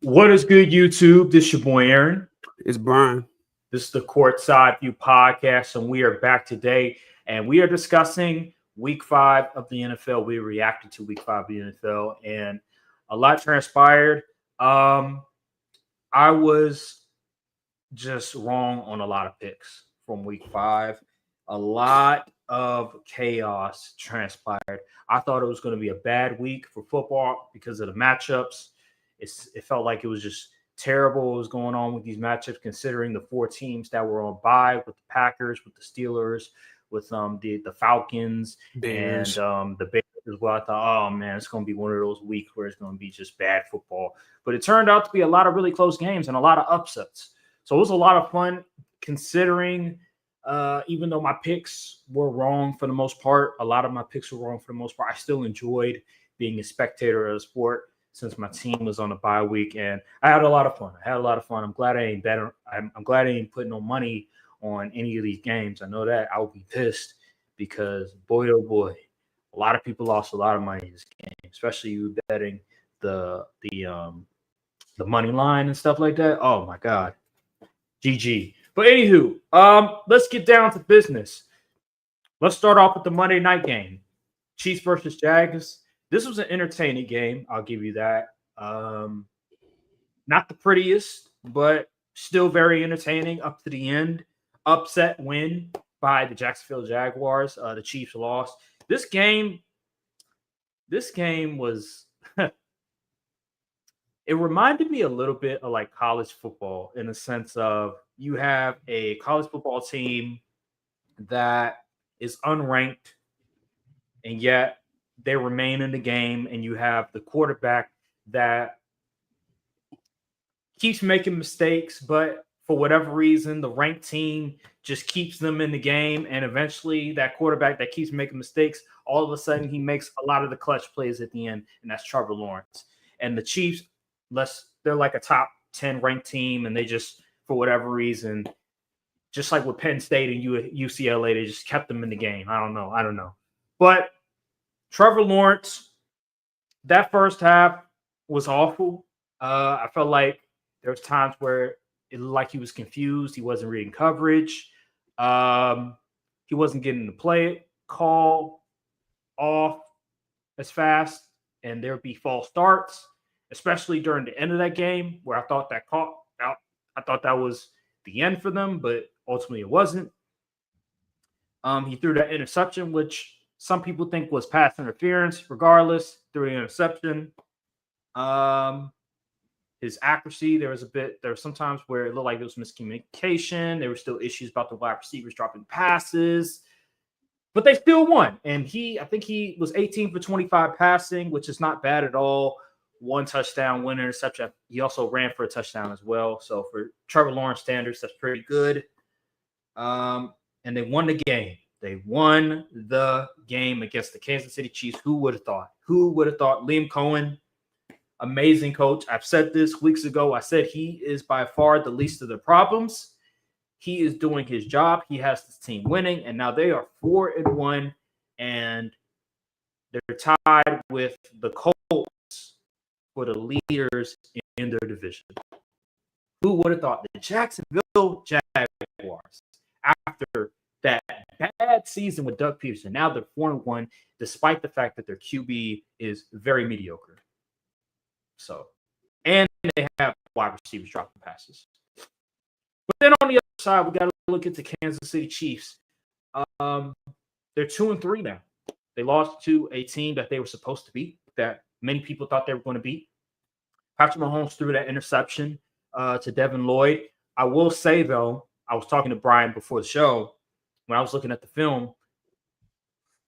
What is good, YouTube? This is your boy Aaron. It's Brian. This is the Courtside View Podcast, and we are back today, and we are discussing Week 5 of the NFL. We reacted to Week 5 of the NFL, and a lot transpired. I was just wrong on a lot of picks from Week 5. A lot of chaos transpired. I thought it was going to be a bad week for football because of the matchups. It felt like it was just terrible what was going on with these matchups, considering the four teams that were on bye with the Packers, with the Steelers, with the Falcons, Bears. and the Bears as well. I thought, oh man, it's going to be one of those weeks where it's going to be just bad football. But it turned out to be a lot of really close games and a lot of upsets. So it was a lot of fun, considering even though my picks were wrong for the most part, a lot of my picks were wrong for the most part. I still enjoyed being a spectator of the sport, since my team was on a bye week, and I had a lot of fun. I'm glad I ain't better. I'm glad I ain't putting no money on any of these games. I know that I would be pissed because boy, oh boy, a lot of people lost a lot of money in this game, especially you betting the money line and stuff like that. Oh my God, GG. But anywho, let's get down to business. Let's start off with the Monday night game, Chiefs versus Jags. This was an entertaining game. I'll give you that. Not the prettiest, but still very entertaining up to the end. Upset win by the Jacksonville Jaguars. The Chiefs lost. This game was it reminded me a little bit of like college football, in the sense of you have a college football team that is unranked, and yet they remain in the game, and you have the quarterback that keeps making mistakes, but for whatever reason, the ranked team just keeps them in the game, and eventually that quarterback that keeps making mistakes, all of a sudden he makes a lot of the clutch plays at the end, and that's Trevor Lawrence. And the Chiefs, they're like a top 10 ranked team, and they just, for whatever reason, just like with Penn State and UCLA, they just kept them in the game. I don't know. But Trevor Lawrence, that first half was awful. I felt like there was times where it looked like he was confused. He wasn't reading coverage. He wasn't getting the play call off as fast, and there would be false starts, especially during the end of that game, where I thought that was the end for them, but ultimately it wasn't. He threw that interception, which some people think was pass interference. Regardless, through the interception. His accuracy, there were some times where it looked like it was miscommunication. There were still issues about the wide receivers dropping passes, but they still won. And I think he was 18 for 25 passing, which is not bad at all. 1 touchdown, 1 interception. He also ran for a touchdown as well. So for Trevor Lawrence standards, that's pretty good. And they won the game. They won the game against the Kansas City Chiefs. Who would have thought? Liam Cohen, amazing coach. I've said this weeks ago. I said he is by far the least of the problems. He is doing his job. He has this team winning, and now they are 4-1, and they're tied with the Colts for the leaders in their division. Who would have thought? The Jacksonville Jaguars, after that bad season with Doug Peterson, now they're 4-1, despite the fact that their QB is very mediocre. So, and they have wide receivers dropping passes. But then on the other side, we got to look at the Kansas City Chiefs. They're 2-3 now. They lost to a team that they were supposed to beat, that many people thought they were going to beat. Patrick Mahomes threw that interception to Devin Lloyd. I will say, though, I was talking to Brian before the show. When I was looking at the film,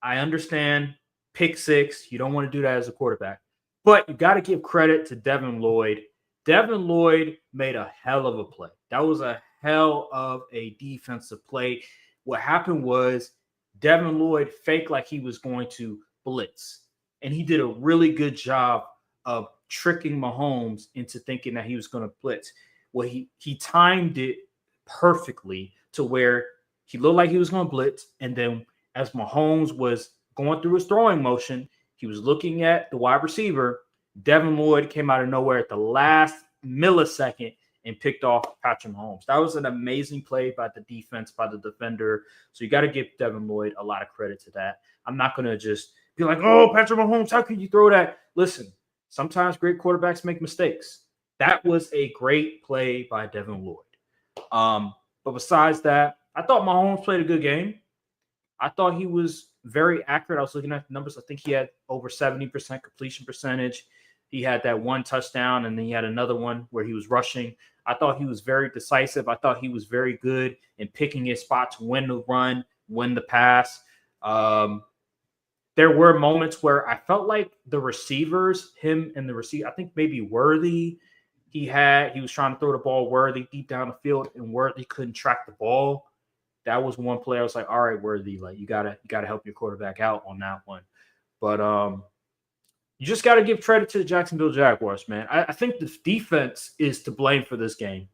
I understand pick six. You don't want to do that as a quarterback. But you got to give credit to Devin Lloyd. Devin Lloyd made a hell of a play. That was a hell of a defensive play. What happened was Devin Lloyd faked like he was going to blitz. And he did a really good job of tricking Mahomes into thinking that he was going to blitz. Well, he timed it perfectly to where he looked like he was going to blitz. And then as Mahomes was going through his throwing motion, he was looking at the wide receiver. Devin Lloyd came out of nowhere at the last millisecond and picked off Patrick Mahomes. That was an amazing play by the defense, by the defender. So you got to give Devin Lloyd a lot of credit to that. I'm not going to just be like, oh, Patrick Mahomes, how could you throw that? Listen, sometimes great quarterbacks make mistakes. That was a great play by Devin Lloyd. But besides that, I thought Mahomes played a good game. I thought he was very accurate. I was looking at the numbers. I think he had over 70% completion percentage. He had that one touchdown, and then he had another one where he was rushing. I thought he was very decisive. I thought he was very good in picking his spots, when to run, when to pass. There were moments where I felt like the receivers, him and the receiver, I think maybe Worthy, he was trying to throw the ball Worthy deep down the field, and Worthy couldn't track the ball. That was one play I was like, all right, Worthy, like you gotta help your quarterback out on that one. But you just got to give credit to the Jacksonville Jaguars, man. I think the defense is to blame for this game.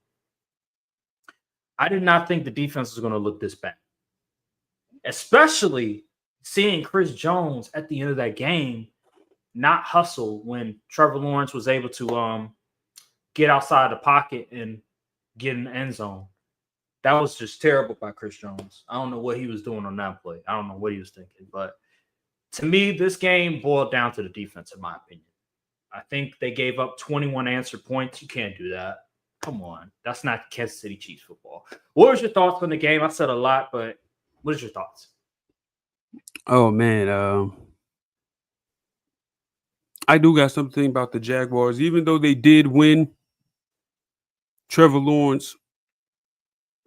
I did not think the defense was going to look this bad, especially seeing Chris Jones at the end of that game not hustle when Trevor Lawrence was able to get outside the pocket and get in the end zone. That was just terrible by Chris Jones. I don't know what he was doing on that play. I don't know what he was thinking, but to me, this game boiled down to the defense, in my opinion. I think they gave up 21 answered points. You can't do that. Come on. That's not Kansas City Chiefs football. What was your thoughts on the game? I said a lot, but what is your thoughts? Oh, man. I do got something about the Jaguars. Even though they did win, Trevor Lawrence,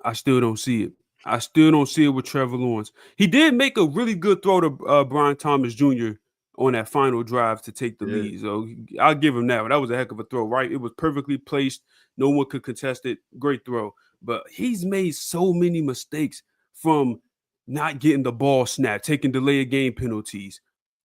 I still don't see it. I still don't see it with Trevor Lawrence. He did make a really good throw to Brian Thomas Jr. on that final drive to take the lead. So I'll give him that. But that was a heck of a throw, right? It was perfectly placed. No one could contest it. Great throw. But he's made so many mistakes, from not getting the ball snapped, taking delay of game penalties,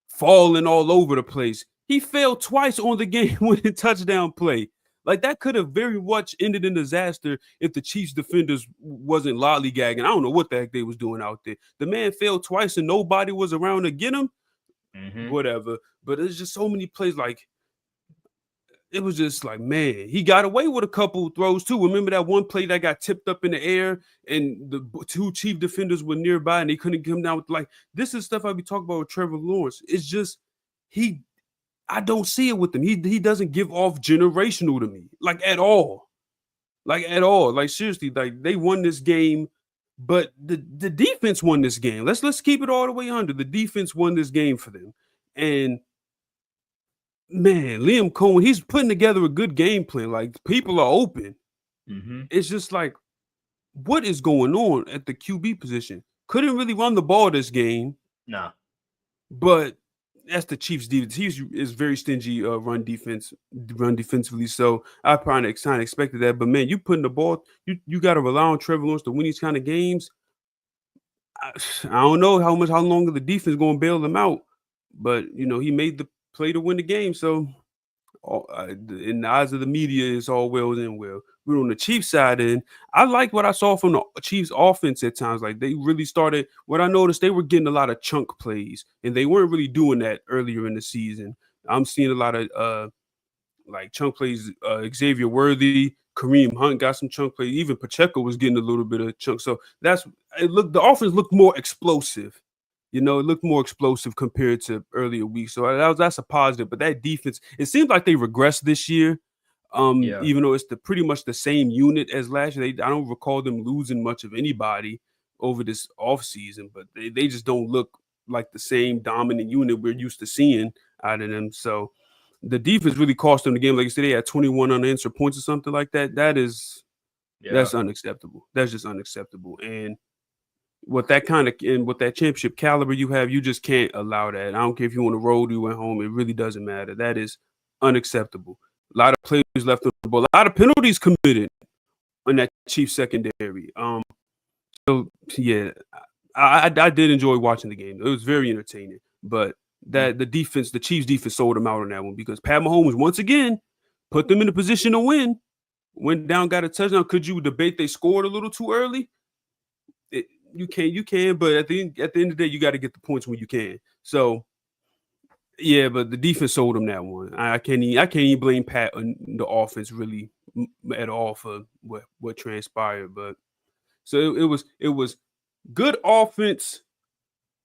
falling all over the place. He failed twice on the game-winning touchdown play. Like, that could have very much ended in disaster if the Chiefs defenders wasn't lollygagging. I don't know what the heck they was doing out there. The man failed twice and nobody was around to get him. Whatever. But there's just so many plays. Like, it was just like, man, he got away with a couple throws too. Remember that one play that got tipped up in the air and the two Chief defenders were nearby and they couldn't come down with, like, this is stuff I be talking about with Trevor Lawrence. It's just, I don't see it with him. He doesn't give off generational to me, like, at all. Like, at all. Like, seriously, like, they won this game, but the defense won this game. Let's keep it all the way under. The defense won this game for them. And, man, Liam Cohen, he's putting together a good game plan. Like, people are open. It's just like, what is going on at the QB position? Couldn't really run the ball this game. No. But that's the Chiefs' defense. Chiefs is very stingy run defensively. So I probably kind of expected that. But, man, you putting the ball, you got to rely on Trevor Lawrence to win these kind of games. I don't know how long the defense going to bail them out. But, you know, he made the play to win the game. So in the eyes of the media, it's all well and well. But on the Chiefs side, and I like what I saw from the Chiefs offense at times. Like, they really started, what I noticed, they were getting a lot of chunk plays, and they weren't really doing that earlier in the season. I'm seeing a lot of like chunk plays. Xavier Worthy, Kareem Hunt got some chunk plays. Even Pacheco was getting a little bit of chunk. So the offense looked more explosive. You know, it looked more explosive compared to earlier weeks. So that's a positive. But that defense, it seems like they regressed this year. Even though it's pretty much the same unit as last year. I don't recall them losing much of anybody over this offseason, but they just don't look like the same dominant unit we're used to seeing out of them. So the defense really cost them the game. Like you said, they had 21 unanswered points or something like that. That's unacceptable. That's just unacceptable. And with that championship caliber you have, you just can't allow that. I don't care if you want to roll, you at home. It really doesn't matter. That is unacceptable. A lot of players left on the ball. A lot of penalties committed on that Chiefs secondary. So yeah, I did enjoy watching the game. It was very entertaining. But the Chiefs defense sold them out on that one, because Pat Mahomes once again put them in a position to win. Went down, got a touchdown. Could you debate they scored a little too early? You can, but at the end of the day, you got to get the points when you can. So. Yeah, but the defense sold them that one. I can't even blame Pat on the offense really at all for what transpired. But so it was good offense,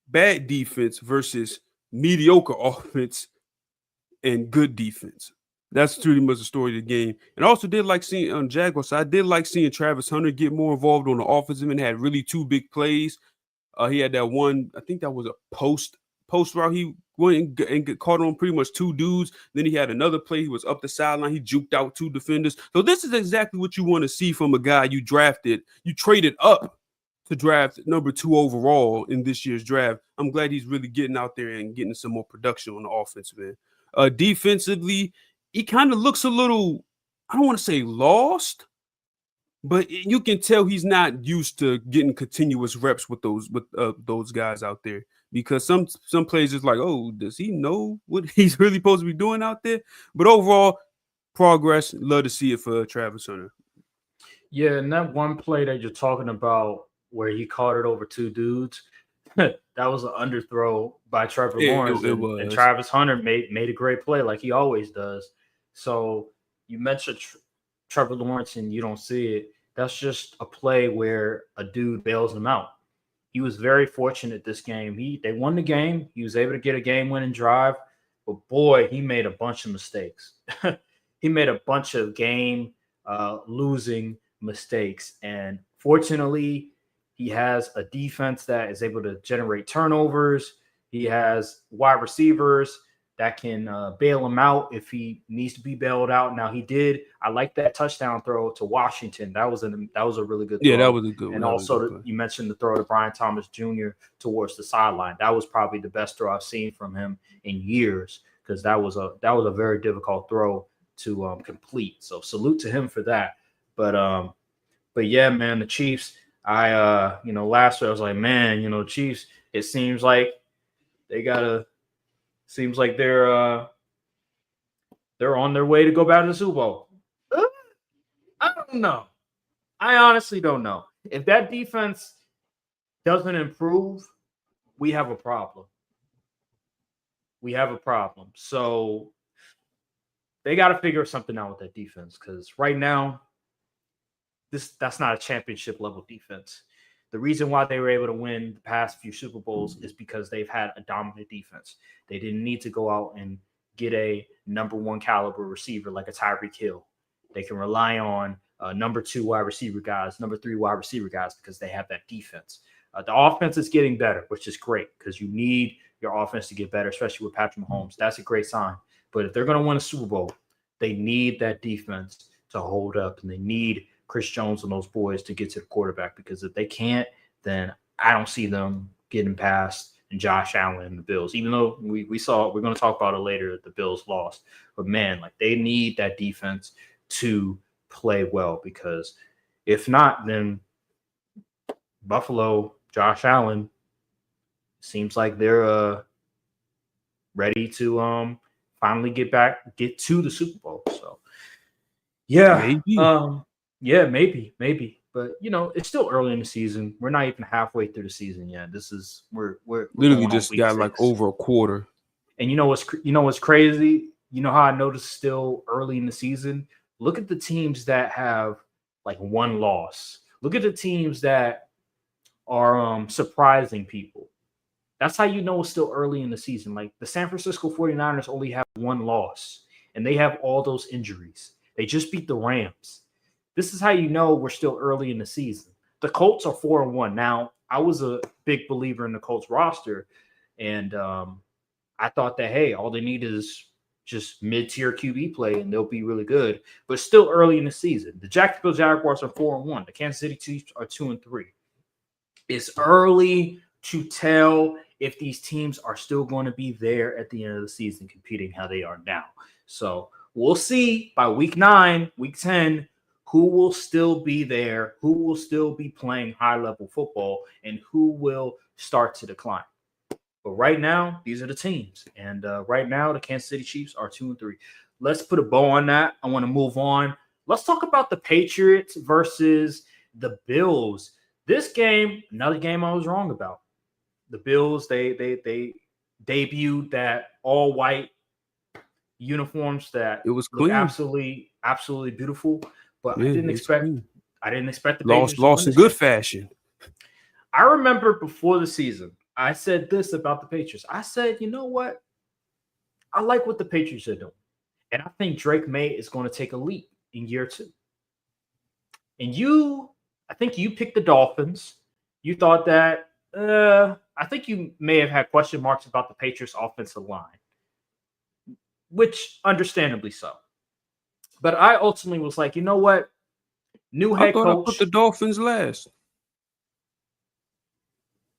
bad defense versus mediocre offense and good defense. That's pretty much the story of the game. And I also did like seeing on Jaguars. I did like seeing Travis Hunter get more involved on the offensive and had really two big plays. He had that one, I think that was a post route. He went and caught on pretty much two dudes. Then he had another play. He was up the sideline. He juked out two defenders. So this is exactly what you want to see from a guy you drafted. You traded up to draft number 2 overall in this year's draft. I'm glad he's really getting out there and getting some more production on the offensive end. Defensively, he kind of looks a little, I don't want to say lost, but you can tell he's not used to getting continuous reps with those guys out there, because some players is like, oh, does he know what he's really supposed to be doing out there? But overall, progress. Love to see it for Travis Hunter. Yeah, and that one play that you're talking about where he caught it over two dudes, that was an underthrow by Trevor Lawrence. And Travis Hunter made a great play like he always does. So you mentioned Trevor Lawrence and you don't see it. That's just a play where a dude bails him out. He was very fortunate this game. They won the game. He was able to get a game-winning drive. But, boy, he made a bunch of mistakes. He made a bunch of game-losing mistakes. And fortunately, he has a defense that is able to generate turnovers. He has wide receivers that can bail him out if he needs to be bailed out. Now, he did. I like that touchdown throw to Washington. That was a really good throw. Yeah, that was a good one. And also, you mentioned the throw to Brian Thomas Jr. towards the sideline. That was probably the best throw I've seen from him in years, because that was a very difficult throw to complete. So salute to him for that. But yeah, man, the Chiefs. Last week I was like, man, the Chiefs. It seems like they're on their way to go back to the Super Bowl. I don't know. I honestly don't know. If that defense doesn't improve, we have a problem. So they got to figure something out with that defense, because right now, that's not a championship level defense. The reason why they were able to win the past few Super Bowls is because they've had a dominant defense. They didn't need to go out and get a number 1 caliber receiver like a Tyreek Hill. They can rely on number 2 wide receiver guys, number 3 wide receiver guys, because they have that defense. The offense is getting better, which is great, because you need your offense to get better, especially with Patrick Mahomes. That's a great sign. But if they're going to win a Super Bowl, they need that defense to hold up, and they need Chris Jones and those boys to get to the quarterback, because if they can't, then I don't see them getting past Josh Allen and the Bills, even though we're going to talk about it later that the Bills lost. But man, like, they need that defense to play well, because if not, then Buffalo, Josh Allen, seems like they're ready to finally get to the Super Bowl. So yeah, maybe. But it's still early in the season. We're not even halfway through the season yet. We're literally just got 6. Like over a quarter. And you know what's crazy? You know how I noticed still early in the season? Look at the teams that have like 1 loss. Look at the teams that are surprising people. That's how you know it's still early in the season. Like the San Francisco 49ers only have 1 loss, and they have all those injuries. They just beat the Rams. This is how you know we're still early in the season. The Colts are 4-1. Now, I was a big believer in the Colts roster, and I thought that, hey, all they need is just mid-tier QB play, and they'll be really good. But still early in the season. The Jacksonville Jaguars are 4-1. The Kansas City Chiefs are 2-3. It's early to tell if these teams are still going to be there at the end of the season competing how they are now. So we'll see by week 9, week 10, who will still be there, who will still be playing high-level football, and who will start to decline. But right now, these are the teams. And right now, the Kansas City Chiefs are 2-3. Let's put a bow on that. I want to move on. Let's talk about the Patriots versus the Bills. This game, another game I was wrong about. The Bills, they debuted that all-white uniforms that It was look clean. absolutely beautiful. But Yeah, I it didn't was expect clean. the Lost Patriots to win in this good game. fashion. I remember before the season, I said this about the Patriots. I said, you know what? I like what the Patriots are doing. And I think Drake May is going to take a leap in year 2. And I think you picked the Dolphins. You thought that, I think you may have had question marks about the Patriots offensive line, which understandably so. But I ultimately was like, you know what? New I head thought I put the coach. Dolphins last.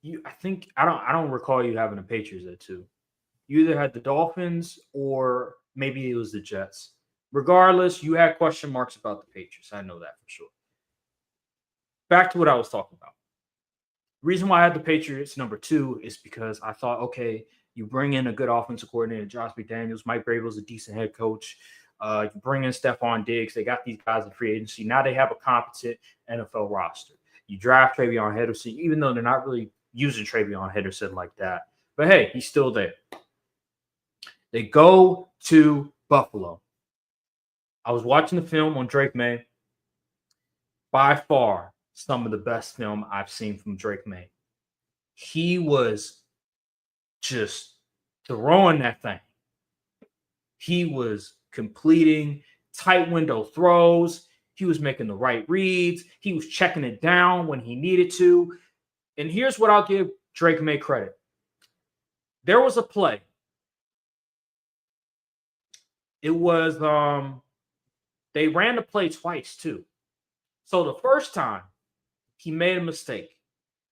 I don't recall you having the Patriots at 2. You either had the Dolphins or maybe it was the Jets. Regardless, you had question marks about the Patriots. I know that for sure. Back to what I was talking about. Reason why I had the Patriots number 2 is because I thought, okay, you bring in a good offensive coordinator, Josh McDaniels. Mike Vrabel's a decent head coach. You bring in Stephon Diggs. They got these guys in free agency. Now they have a competent NFL roster. You draft Travion Henderson, even though they're not really using Travion Henderson like that. But hey, he's still there. They go to Buffalo. I was watching the film on Drake May. By far, some of the best film I've seen from Drake May. He was just throwing that thing. He was completing tight window throws. He was making the right reads. He was checking it down when he needed to. And here's what I'll give Drake May credit. There was a play. It was they ran the play twice too. So the first time he made a mistake.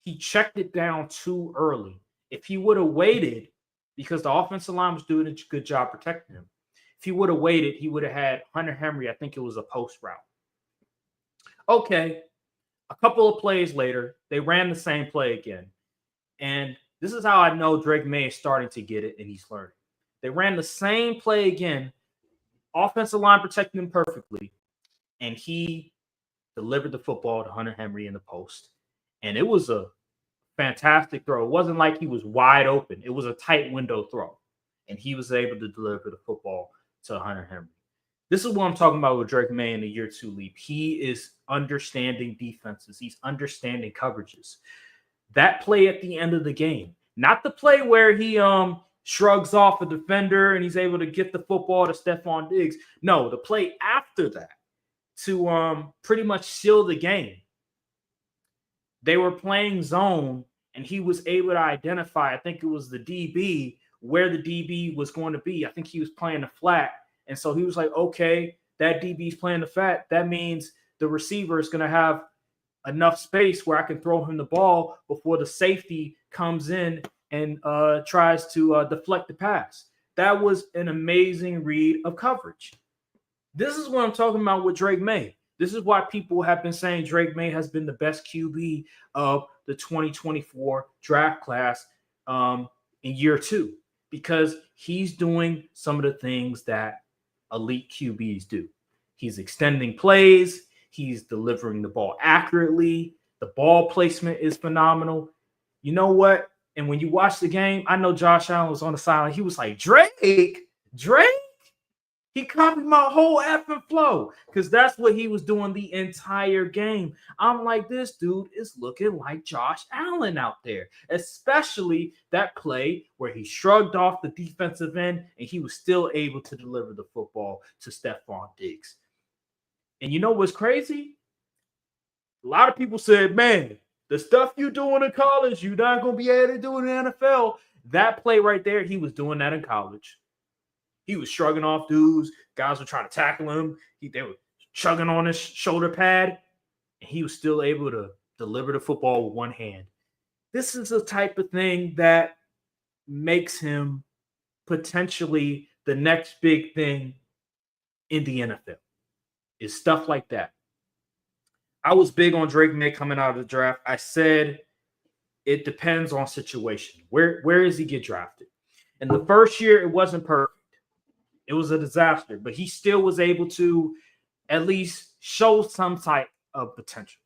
He checked it down too early. If he would have waited, because the offensive line was doing a good job protecting him, if he would have waited, he would have had Hunter Henry. I think it was a post route. Okay. A couple of plays later, they ran the same play again. And this is how I know Drake May is starting to get it and he's learning. They ran the same play again, offensive line protecting him perfectly, and he delivered the football to Hunter Henry in the post. And it was a fantastic throw. It wasn't like he was wide open. It was a tight window throw. And he was able to deliver the football to Hunter Henry. This is what I'm talking about with Drake May in the year 2 leap. He is understanding defenses. He's understanding coverages. That play at the end of the game, not the play where he shrugs off a defender and he's able to get the football to Stephon Diggs. No, the play after that to pretty much seal the game. They were playing zone, and he was able to identify, I think it was the DB, where the DB was going to be. I think he was playing the flat. And so he was like, okay, that DB's playing the flat. That means the receiver is going to have enough space where I can throw him the ball before the safety comes in and tries to deflect the pass. That was an amazing read of coverage. This is what I'm talking about with Drake May. This is why people have been saying Drake May has been the best QB of the 2024 draft class in year 2, because he's doing some of the things that elite QBs do. He's extending plays. He's delivering the ball accurately. The ball placement is phenomenal. You know what? And when you watch the game, I know Josh Allen was on the sideline. He was like, Drake? He copied my whole effing flow, because that's what he was doing the entire game. I'm like, this dude is looking like Josh Allen out there, especially that play where he shrugged off the defensive end and he was still able to deliver the football to Stephon Diggs. And you know what's crazy? A lot of people said, man, the stuff you doing in college, you're not going to be able to do in the NFL. That play right there, he was doing that in college. He was shrugging off dudes. Guys were trying to tackle him. They were chugging on his shoulder pad, and he was still able to deliver the football with one hand. This is the type of thing that makes him potentially the next big thing in the NFL. Is stuff like that. I was big on Drake May coming out of the draft. I said it depends on situation. Where does he get drafted? In the first year, it wasn't perfect. It was a disaster, but he still was able to at least show some type of potential.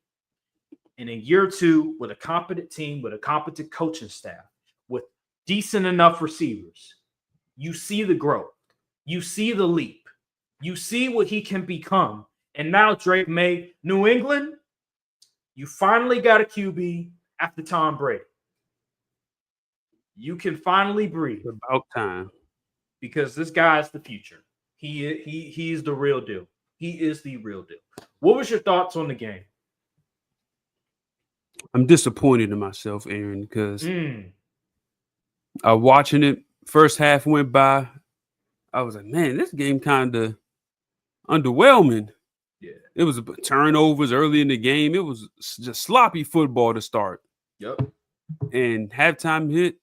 And in year 2, with a competent team, with a competent coaching staff, with decent enough receivers, you see the growth. You see the leap. You see what he can become. And now Drake May, New England, you finally got a QB after Tom Brady. You can finally breathe. It's about time. Because this guy is the future. He's the real deal. He is the real deal. What was your thoughts on the game? I'm disappointed in myself, Aaron, because watching it, first half went by. I was like, man, this game kind of underwhelming. Yeah. It was turnovers early in the game. It was just sloppy football to start. Yep. And halftime hit,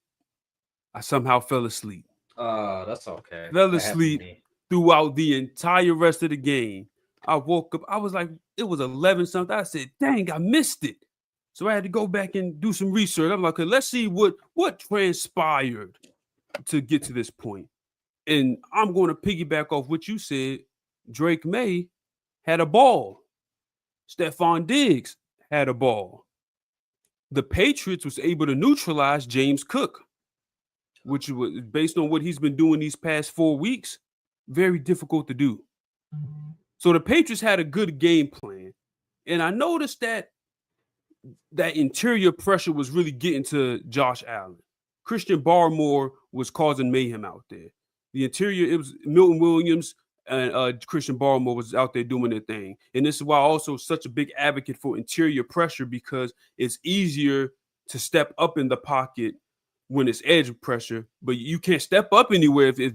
I somehow fell asleep. That's okay. Fell asleep throughout the entire rest of the game. I woke up. I was like, it was 11 something. I said, dang, I missed it. So I had to go back and do some research. I'm like, okay, let's see what transpired to get to this point. And I'm going to piggyback off what you said. Drake May had a ball. Stephon Diggs had a ball. The Patriots was able to neutralize James Cook, which was based on what he's been doing these past 4 weeks, very difficult to do. So the Patriots had a good game plan. And I noticed that interior pressure was really getting to Josh Allen. Christian Barmore was causing mayhem out there. The interior, it was Milton Williams and Christian Barmore was out there doing their thing. And this is why I'm also such a big advocate for interior pressure, because it's easier to step up in the pocket when it's edge pressure, but you can't step up anywhere if the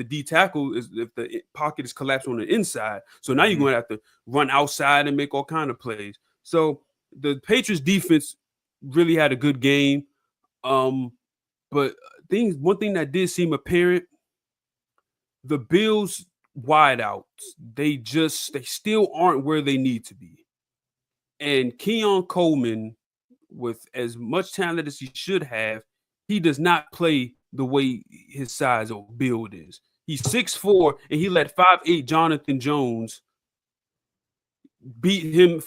D tackle if the pocket is collapsed on the inside. So now you're going to have to run outside and make all kind of plays. So the Patriots defense really had a good game. But one thing that did seem apparent, the Bills wideouts, they still aren't where they need to be. And Keon Coleman, with as much talent as he should have, he does not play the way his size or build is. He's 6'4", and he let 5'8" Jonathan Jones beat him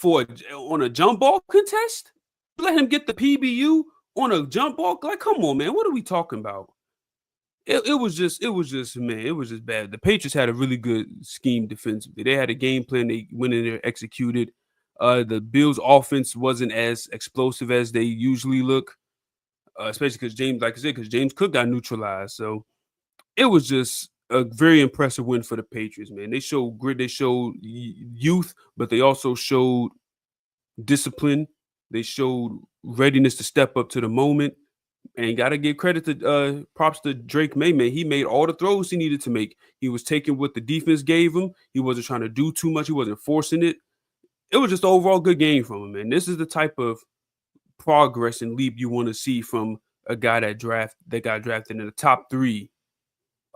on a jump ball contest. Let him get the PBU on a jump ball. Like, come on, man, what are we talking about? It was just bad. The Patriots had a really good scheme defensively. They had a game plan. They went in there, executed. The Bills' offense wasn't as explosive as they usually look. Especially because James Cook got neutralized. So it was just a very impressive win for the Patriots, man. They showed grit, they showed youth, but they also showed discipline. They showed readiness to step up to the moment. And got to give credit to props to Drake May, man. He made all the throws he needed to make. He was taking what the defense gave him. He wasn't trying to do too much. He wasn't forcing it. It was just an overall good game from him, man. This is the type of progress and leap you want to see from a guy that got drafted in the top 3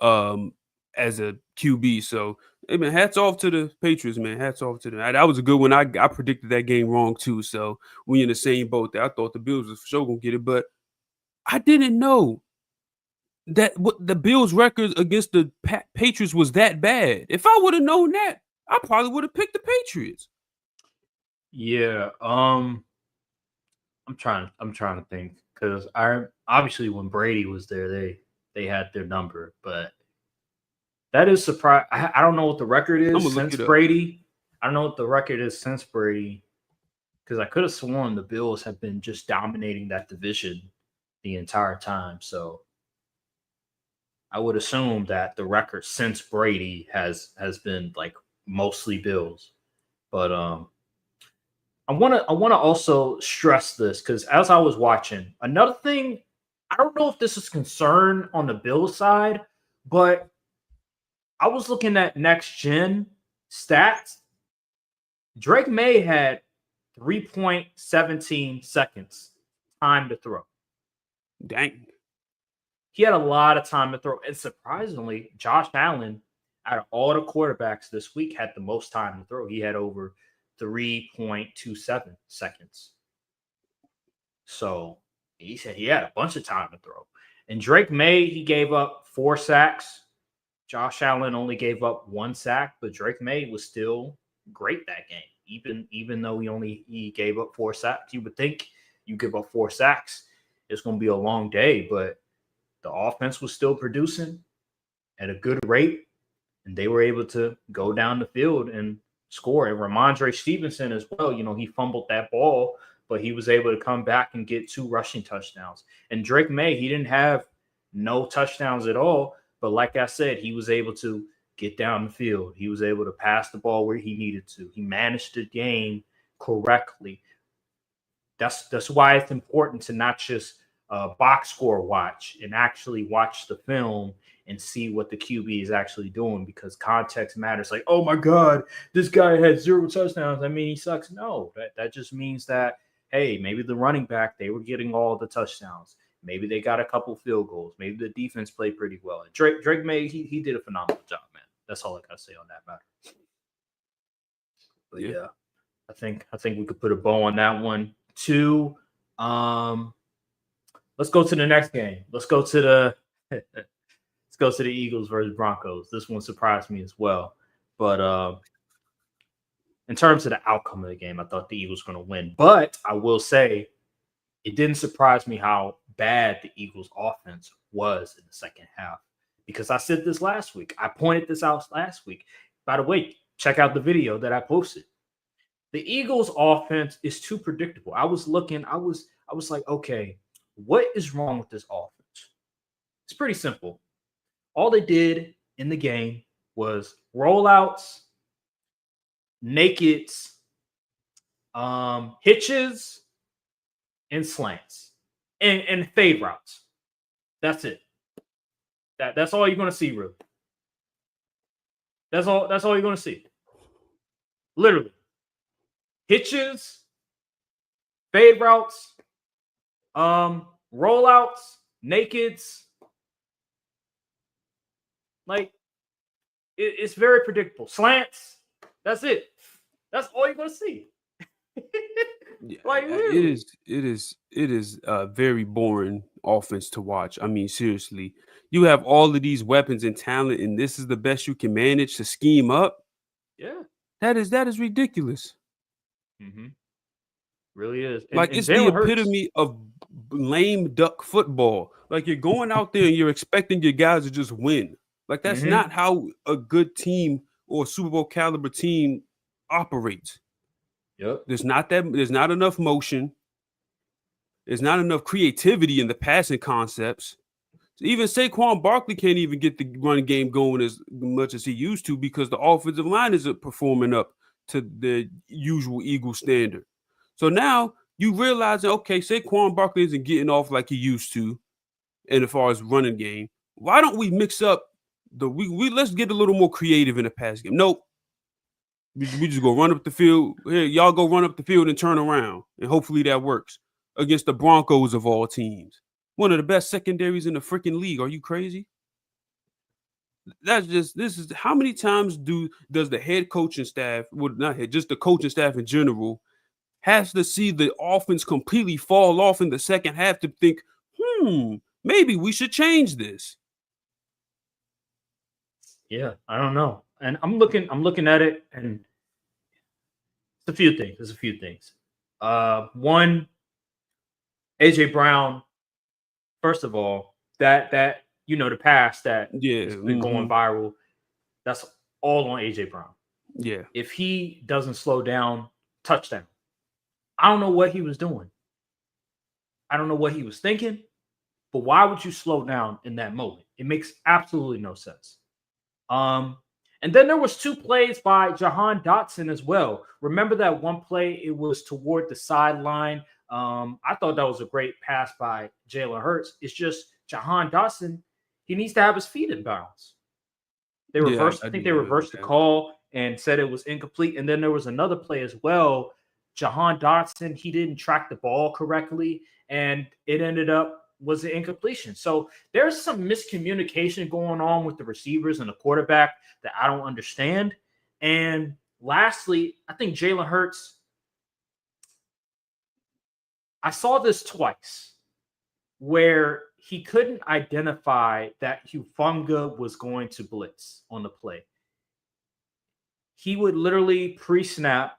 as a QB. So, hey, man, hats off to the Patriots, man. Hats off to them. That was a good one. I predicted that game wrong too. So we in the same boat there. I thought the Bills was for sure gonna get it, but I didn't know that the Bills' record against the Patriots was that bad. If I would have known that, I probably would have picked the Patriots. Yeah. I'm trying to think, because obviously when Brady was there, they had their number, but that is surprise. I don't know what the record is since Brady. I don't know what the record is since Brady, because I could have sworn the Bills have been just dominating that division the entire time. So I would assume that the record since Brady has been like mostly Bills, but I want to also stress this, because as I was watching, another thing, I don't know if this is concern on the Bills side, but I was looking at next gen stats. Drake May had 3.17 seconds time to throw. Dang. He had a lot of time to throw. And surprisingly, Josh Allen, out of all the quarterbacks this week, had the most time to throw. He had over 3.27 seconds. So he said he had a bunch of time to throw. And Drake May, he gave up 4 sacks. Josh Allen only gave up 1 sack, but Drake May was still great that game. Even though he gave up 4 sacks. You would think you give up 4 sacks, it's going to be a long day, but the offense was still producing at a good rate. and they were able to go down the field and score. And Ramondre Stevenson as well, he fumbled that ball, but he was able to come back and get 2 rushing touchdowns. And Drake May, he didn't have no touchdowns at all, but like I said, he was able to get down the field. He was able to pass the ball where he needed to. He managed the game correctly. That's why it's important to not just box score watch and actually watch the film and see what the QB is actually doing, because context matters. Like, oh my God, this guy had 0 touchdowns. I mean, he sucks. No, that just means that, hey, maybe the running back, they were getting all the touchdowns. Maybe they got a couple field goals. Maybe the defense played pretty well. And Drake May, he did a phenomenal job, man. That's all I gotta say on that matter. But yeah, I think we could put a bow on that one too. Let's go to the next game. Let's go to the Eagles versus Broncos. This one surprised me as well. But in terms of the outcome of the game, I thought the Eagles were going to win. But I will say it didn't surprise me how bad the Eagles offense was in the second half, because I said this last week. I pointed this out last week. By the way, check out the video that I posted. The Eagles offense is too predictable. I was looking, I was like, okay, what is wrong with this offense? It's pretty simple. All they did in the game was rollouts, nakeds, hitches, and slants, and fade routes. That's it. That's all you're gonna see, really. That's all you're gonna see. Literally. Hitches, fade routes, rollouts, nakeds. Like, it's very predictable. Slants. That's it. That's all you're gonna see. Like, really? It is a very boring offense to watch. I mean, seriously, you have all of these weapons and talent, and this is the best you can manage to scheme up. Yeah, that is ridiculous. Mm-hmm. Really is. And it's the epitome of lame duck football. Like, you're going out there and you're expecting your guys to just win. Like, that's not how a good team or Super Bowl caliber team operates. Yep. There's not enough motion. There's not enough creativity in the passing concepts. So even Saquon Barkley can't even get the run game going as much as he used to, because the offensive line isn't performing up to the usual Eagle standard. So now you realize that, okay, Saquon Barkley isn't getting off like he used to, and as far as running game, why don't we mix up we let's get a little more creative in the pass game? Nope. We just go run up the field. Here, y'all go run up the field and turn around, and hopefully that works against the Broncos of all teams. One of the best secondaries in the freaking league. Are you crazy? This is how many times does the head coaching staff, well, not head, just the coaching staff in general, has to see the offense completely fall off in the second half to think, maybe we should change this. Yeah, I don't know. And I'm looking at it, and it's a few things. There's a few things. One, AJ Brown. First of all, that the pass that has been going viral, that's all on AJ Brown. Yeah. If he doesn't slow down, touchdown. I don't know what he was doing. I don't know what he was thinking, but why would you slow down in that moment? It makes absolutely no sense. And then there was 2 plays by Jahan Dotson as well. Remember that one play? It was toward the sideline. I thought that was a great pass by Jalen Hurts. It's just Jahan Dotson, he needs to have his feet in bounds. They reversed. I think they reversed the call and said it was incomplete. And then there was another play as well. Jahan Dotson, he didn't track the ball correctly, and it ended up was an incompletion. So there's some miscommunication going on with the receivers and the quarterback that I don't understand. And lastly, I think Jalen Hurts, I saw this twice where he couldn't identify that Hufanga was going to blitz on the play. He would literally pre-snap.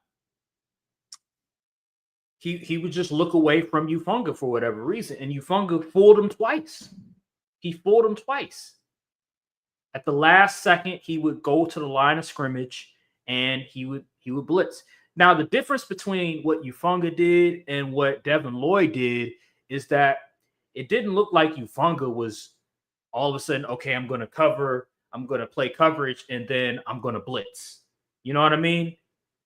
He would just look away from Hufanga for whatever reason, and Hufanga fooled him twice. He fooled him twice. At the last second, he would go to the line of scrimmage and he would blitz. Now, the difference between what Ufunga did and what Devin Lloyd did is that it didn't look like Ufunga was all of a sudden, okay, I'm going to cover, I'm going to play coverage, and then I'm going to blitz. You know what I mean?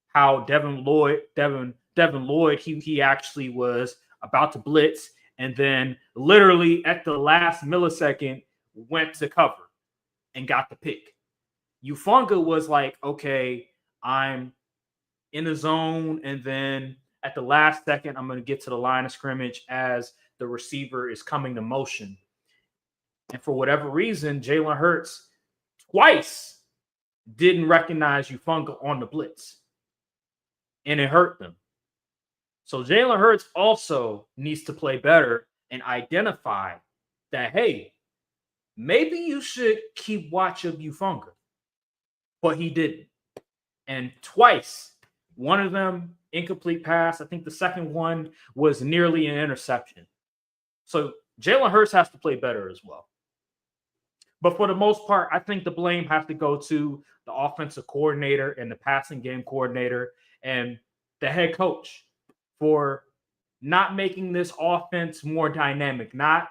How Devin Lloyd, he actually was about to blitz, and then literally at the last millisecond went to cover and got the pick. Ufunga was like, okay, I'm in the zone, and then at the last second, I'm going to get to the line of scrimmage as the receiver is coming to motion. And for whatever reason, Jalen Hurts twice didn't recognize Ufunga on the blitz, and it hurt them. So Jalen Hurts also needs to play better and identify that, hey, maybe you should keep watch of Ufunga. But he didn't. And twice, one of them incomplete pass. I think the second one was nearly an interception. So Jalen Hurts has to play better as well. But for the most part, I think the blame has to go to the offensive coordinator and the passing game coordinator and the head coach for not making this offense more dynamic, not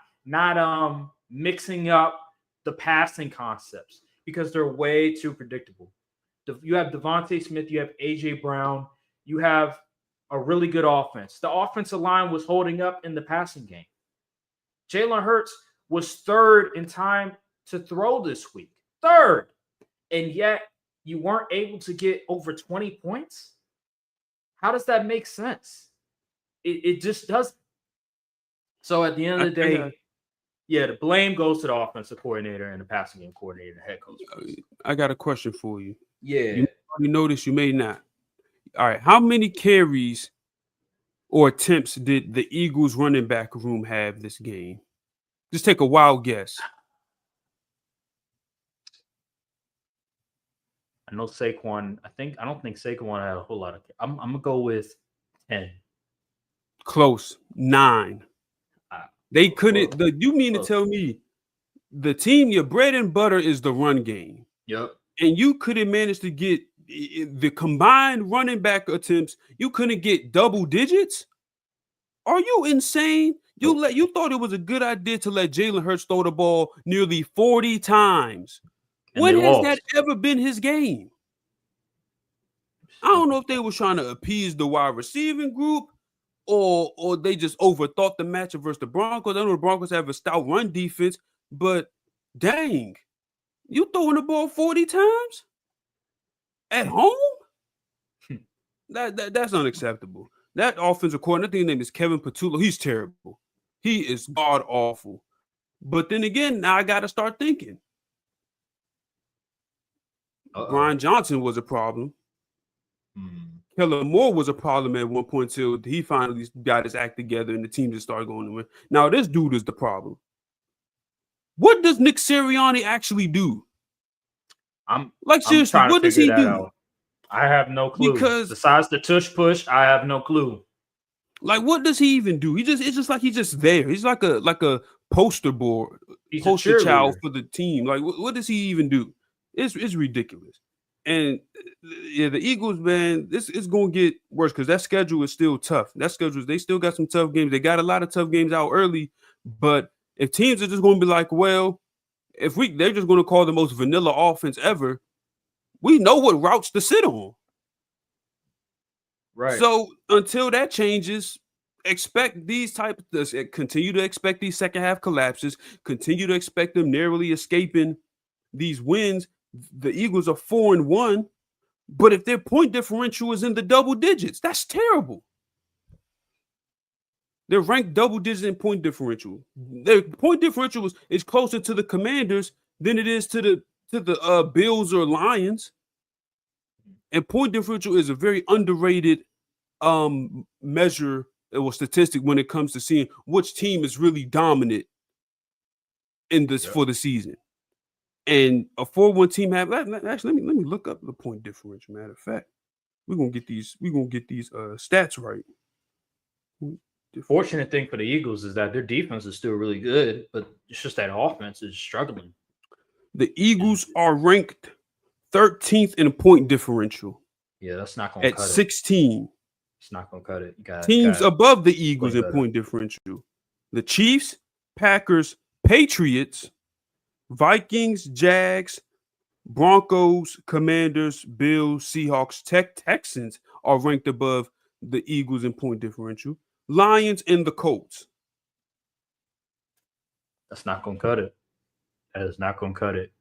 mixing up the passing concepts because they're way too predictable. You have Devontae Smith, you have A.J. Brown, you have a really good offense. The offensive line was holding up in the passing game. Jalen Hurts was third in time to throw this week. Third. And yet you weren't able to get over 20 points? How does that make sense? It just doesn't. So at the end of the day, the blame goes to the offensive coordinator and the passing game coordinator, the head coach. I got a question for you. Yeah. You notice, you may not. All right. How many carries or attempts did the Eagles running back room have this game? Just take a wild guess. I know Saquon. I don't think Saquon had a whole lot of. I'm gonna go with 10. Close. 9. They couldn't. You mean to tell me the team, your bread and butter is the run game? Yep. And you couldn't manage to get the combined running back attempts. You couldn't get double digits. Are you insane? You thought it was a good idea to let Jalen Hurts throw the ball nearly 40 times. When has that ever been his game? I don't know if they were trying to appease the wide receiving group or they just overthought the matchup versus the Broncos. I know the Broncos have a stout run defense, but dang, you throwing the ball 40 times at home? That's unacceptable. That offensive coordinator, I think his name is Kevin Patullo. He's terrible. He is god awful. But then again, now I got to start thinking. Brian Johnson was a problem. Kellen Moore was a problem at one point till he finally got his act together and the team just started going to win. Now this dude is the problem. What does Nick Sirianni actually do? Seriously, what does he do? I have no clue. Because besides the tush push, I have no clue. Like, what does he even do? It's just like he's just there. He's like a poster board, poster child for the team. Like, what does he even do? It's ridiculous. And yeah, the Eagles, man, this is going to get worse because that schedule is still tough. They still got some tough games. They got a lot of tough games out early. But if teams are just going to be like, well, they're just going to call the most vanilla offense ever, we know what routes to sit on. Right. So until that changes, continue to expect these second half collapses, continue to expect them narrowly escaping these wins. The Eagles are 4-1, but if their point differential is in the double digits, that's terrible. They're ranked double digits in point differential. Their point differential is closer to the Commanders than it is to the Bills or Lions. And point differential is a very underrated measure or statistic when it comes to seeing which team is really dominant in this for the season. And a 4-1 team actually let me look up the point differential. Matter of fact, we're gonna get these stats right. Fortunate thing for the Eagles is that their defense is still really good, but it's just that offense is struggling. The Eagles are ranked 13th in point differential Yeah, that's not gonna at cut it. 16. It's not gonna cut it. You got Teams above the Eagles in better. point differential: the Chiefs, Packers, Patriots, Vikings, Jags, Broncos, Commanders, Bills, Seahawks, Texans are ranked above the Eagles in point differential. Lions and the Colts. That's not gonna cut it. That is not gonna cut it.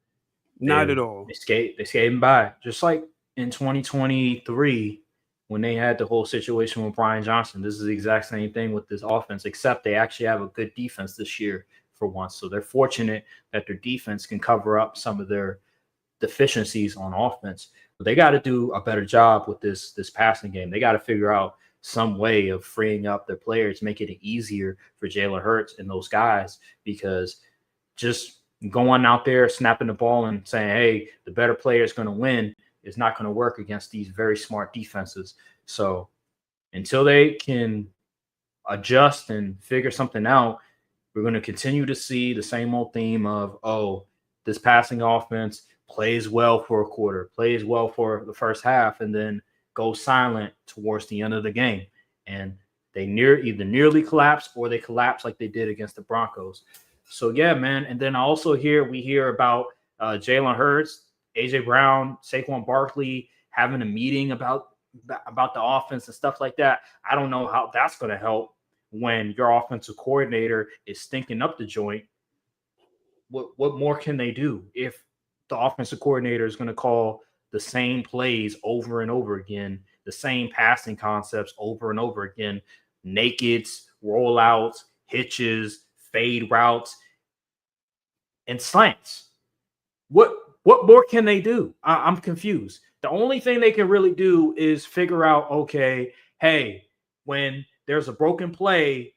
Not at all. They skating by. Just like in 2023 when they had the whole situation with Brian Johnson. This is the exact same thing with this offense, except they actually have a good defense this year for once. So they're fortunate that their defense can cover up some of their deficiencies on offense. But they got to do a better job with this passing game. They got to figure out some way of freeing up their players, making it easier for Jalen Hurts and those guys, because just going out there, snapping the ball and saying, hey, the better player is going to win is not going to work against these very smart defenses. So until they can adjust and figure something out, we're going to continue to see the same old theme of, oh, this passing offense plays well for a quarter, plays well for the first half, and then goes silent towards the end of the game. And they either nearly collapse or they collapse like they did against the Broncos. So, yeah, man. And then also we hear about Jalen Hurts, A.J. Brown, Saquon Barkley having a meeting about the offense and stuff like that. I don't know how that's going to help when your offensive coordinator is stinking up the joint. What more can they do if the offensive coordinator is going to call the same plays over and over again, the same passing concepts over and over again, nakeds, rollouts, hitches, fade routes, and slants? What more can they do? I'm confused. The only thing they can really do is figure out, okay, hey, when there's a broken play,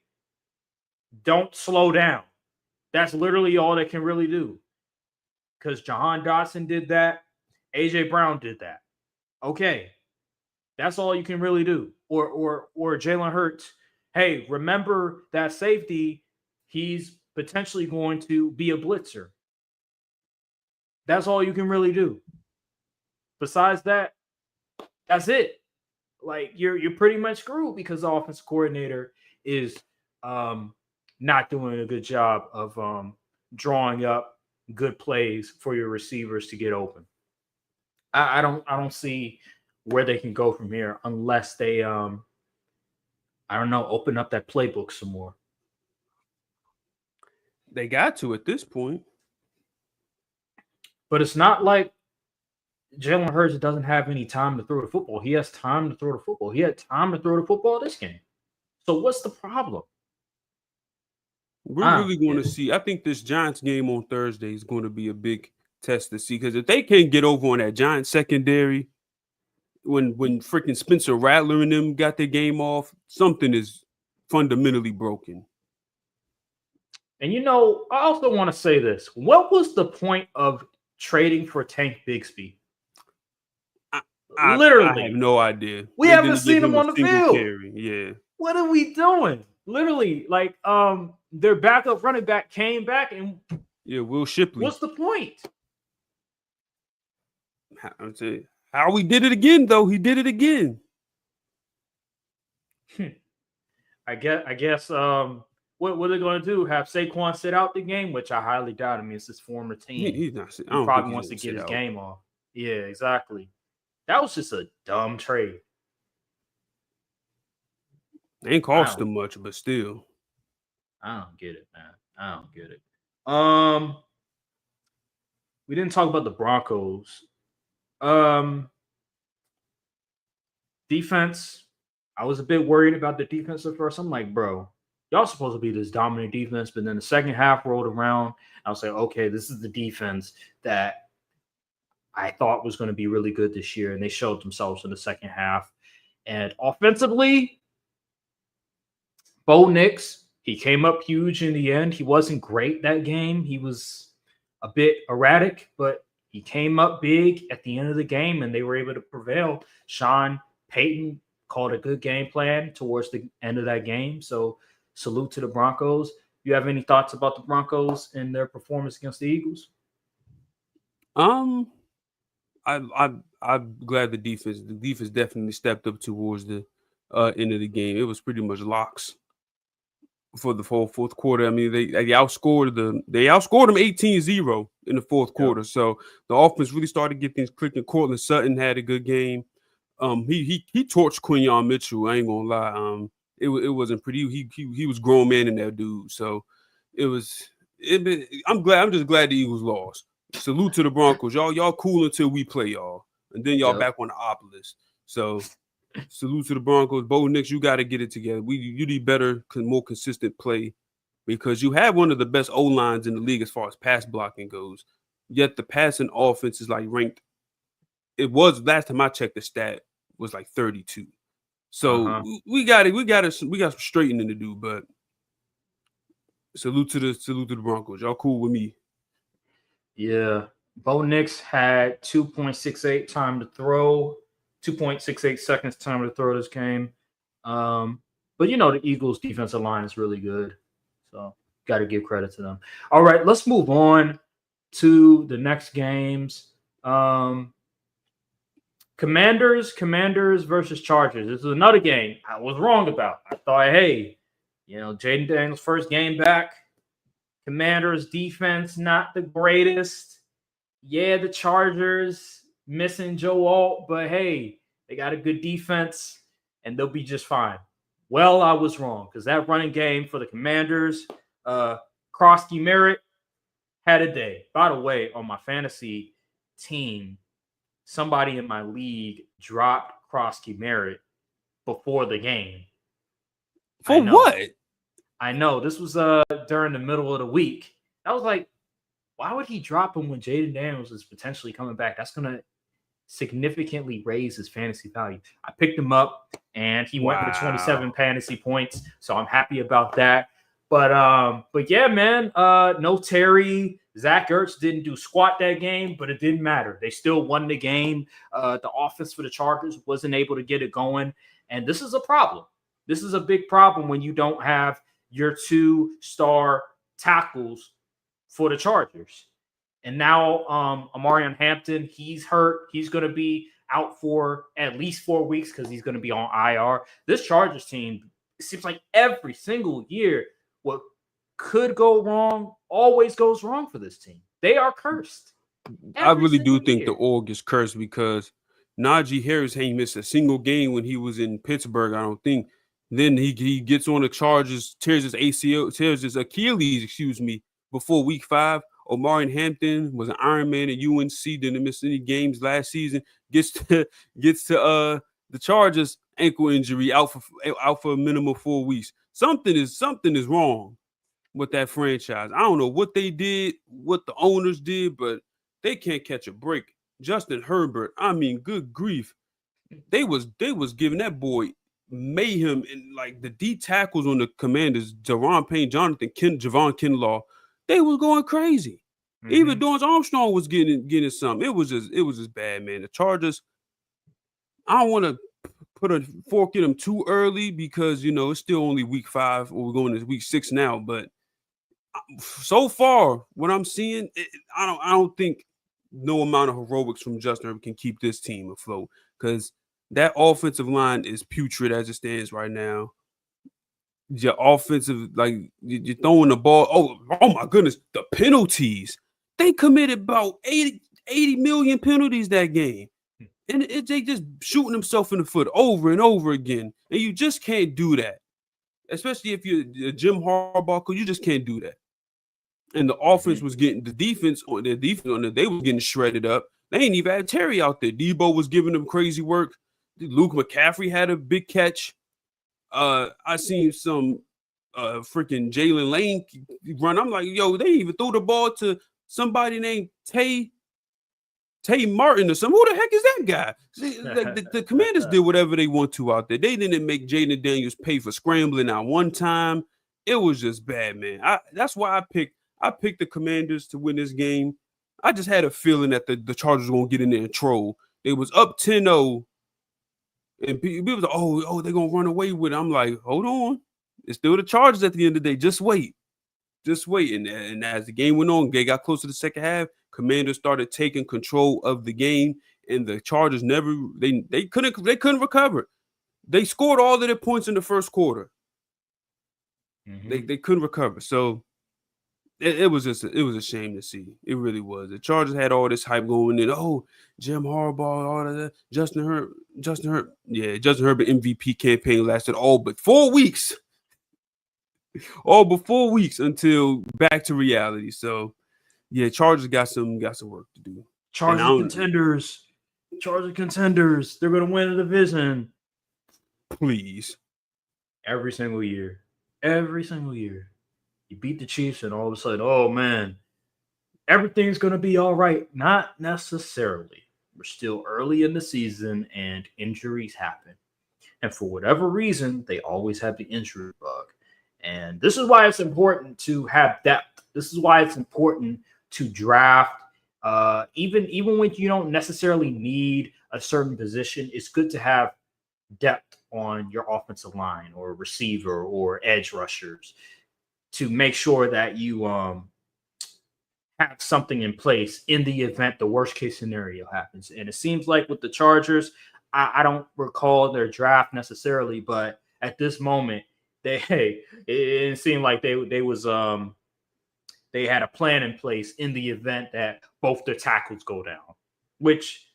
don't slow down. That's literally all they can really do. Because Jahan Dotson did that. A.J. Brown did that. Okay. That's all you can really do. Or Jalen Hurts, hey, remember that safety, he's potentially going to be a blitzer. That's all you can really do. Besides that, that's it. Like you're pretty much screwed because the offensive coordinator is not doing a good job of drawing up good plays for your receivers to get open. I don't see where they can go from here unless they open up that playbook some more. They got to at this point. But it's not like Jalen Hurts doesn't have any time to throw the football. He has time to throw the football. He had time to throw the football this game. So what's the problem? We're really going to see. I think this Giants game on Thursday is going to be a big test to see, because if they can't get over on that Giants secondary, when freaking Spencer Rattler and them got their game off, something is fundamentally broken. And I also want to say this. What was the point of trading for Tank Bigsby? Literally, I have no idea. We haven't seen him on the field. Carry. Yeah. What are we doing? Literally, like their backup running back came back and Will Shipley. What's the point? How we did it again, though. He did it again. I guess what are they going to do? Have Saquon sit out the game, which I highly doubt. I mean, it's his former team. He's not. He probably wants to get his game off. Yeah, exactly. That was just a dumb trade. They ain't cost them much, but still. I don't get it, man. I don't get it. We didn't talk about the Broncos. Defense. I was a bit worried about the defense at first. I'm like, bro, y'all supposed to be this dominant defense, but then the second half rolled around. I was like, okay, this is the defense that I thought was going to be really good this year, and they showed themselves in the second half. And offensively, Bo Nix, he came up huge in the end. He wasn't great that game. He was a bit erratic, but he came up big at the end of the game, and they were able to prevail. Sean Payton called a good game plan towards the end of that game. So salute to the Broncos. You have any thoughts about the Broncos and their performance against the Eagles? Um, I'm glad the defense definitely stepped up towards the end of the game. It was pretty much locks for the whole fourth quarter. I mean, they outscored them 18-0 in the fourth Yep. quarter. So the offense really started to get things clicking. Cortland Sutton had a good game. He torched Quinyon Mitchell. I ain't gonna lie. It wasn't pretty. He was grown man in that dude. So it was. I'm just glad the Eagles lost. Salute to the Broncos. Y'all cool until we play y'all, and then y'all Yep. back on the Opolis. So salute to the Broncos. Bo Nix, you got to get it together. You need better, more consistent play because you have one of the best O-lines in the league as far as pass blocking goes. Yet the passing offense is like ranked. It was last time I checked the stat was like 32. So we got some straightening to do, but salute to the Broncos. Y'all cool with me. Yeah. Bo Nix had 2.68 time to throw, 2.68 seconds time to throw this game. But you know, the Eagles defensive line is really good. So got to give credit to them. All right, let's move on to the next games. Commanders versus Chargers. This is another game I was wrong about. I thought, hey, you know, Jaden Daniels' first game back. Commanders defense, not the greatest. Yeah, the Chargers missing Joe Alt, but hey, they got a good defense and they'll be just fine. Well, I was wrong because that running game for the Commanders, Krosky Merritt had a day. By the way, on my fantasy team, somebody in my league dropped Krosky Merritt before the game. For what? I know. This was during the middle of the week. I was like, why would he drop him when Jaden Daniels is potentially coming back? That's going to significantly raise his fantasy value. I picked him up, and he went for 27 fantasy points, so I'm happy about that. But yeah, man, no Terry. Zach Ertz didn't do squat that game, but it didn't matter. They still won the game. The offense for the Chargers wasn't able to get it going, and this is a problem. This is a big problem when you don't have your 2-star tackles for the Chargers. And now Amarion Hampton, he's hurt. He's going to be out for at least 4 weeks because he's going to be on IR. This Chargers team, it seems like every single year, what could go wrong always goes wrong for this team. They are cursed. I really do think the org is cursed because Najee Harris ain't missed a single game when he was in Pittsburgh, I don't think. Then he gets on the Chargers, tears his Achilles, before week 5. Omarion Hampton was an Iron Man at UNC, didn't miss any games last season. Gets to the Chargers, ankle injury, out for a minimum 4 weeks. Something is wrong with that franchise. I don't know what they did, what the owners did, but they can't catch a break. Justin Herbert, I mean, good grief. They was giving that boy mayhem, and like the D tackles on the Commanders, Jaron Payne, Javon Kinlaw, they was going crazy. Mm-hmm. Even Dorrance Armstrong was getting something. It was just bad, man. The Chargers, I don't want to put a fork in them too early because you know it's still only week 5, or we're going to week 6 now. But so far, what I'm seeing, I don't think no amount of heroics from Justin Herbert can keep this team afloat because that offensive line is putrid as it stands right now. Your offensive, like you're throwing the ball. Oh my goodness, the penalties. They committed about 80 million penalties that game. And they just shooting themselves in the foot over and over again. And you just can't do that. Especially if you're Jim Harbaugh, you just can't do that. And the offense was getting the defense on they was getting shredded up. They ain't even had Terry out there. Debo was giving them crazy work. Luke McCaffrey had a big catch. I seen some freaking Jalen Lane run. I'm like, yo, they even threw the ball to somebody named Tay Martin or something. Who the heck is that guy? See, like the Commanders did whatever they want to out there. They didn't make Jaden Daniels pay for scrambling out one time. It was just bad, man. That's why I picked the Commanders to win this game. I just had a feeling that the Chargers were going to get in there and troll. They was up 10-0. And people was like, they're going to run away with it. I'm like, hold on. It's still the Chargers at the end of the day. Just wait. And as the game went on, they got close to the second half, Commanders started taking control of the game, and the Chargers they couldn't recover. They scored all of their points in the first quarter. They couldn't recover. So it was a shame to see. It really was. The Chargers had all this hype going in. Oh, Jim Harbaugh, all of that. Justin Herbert. Yeah, Justin Herbert MVP campaign lasted all but 4 weeks. All but 4 weeks until back to reality. So yeah, Chargers got some work to do. Chargers contenders. They're gonna win the division. Please. Every single year. You beat the Chiefs, and all of a sudden, oh man, everything's gonna be all right. Not necessarily. We're still early in the season, and injuries happen. And for whatever reason, they always have the injury bug. And this is why it's important to have depth. This is why it's important to draft. Even when you don't necessarily need a certain position, it's good to have depth on your offensive line or receiver or edge rushers to make sure that you have something in place in the event the worst case scenario happens. And it seems like with the Chargers, I don't recall their draft necessarily, but at this moment, it seemed like they had a plan in place in the event that both their tackles go down. Which,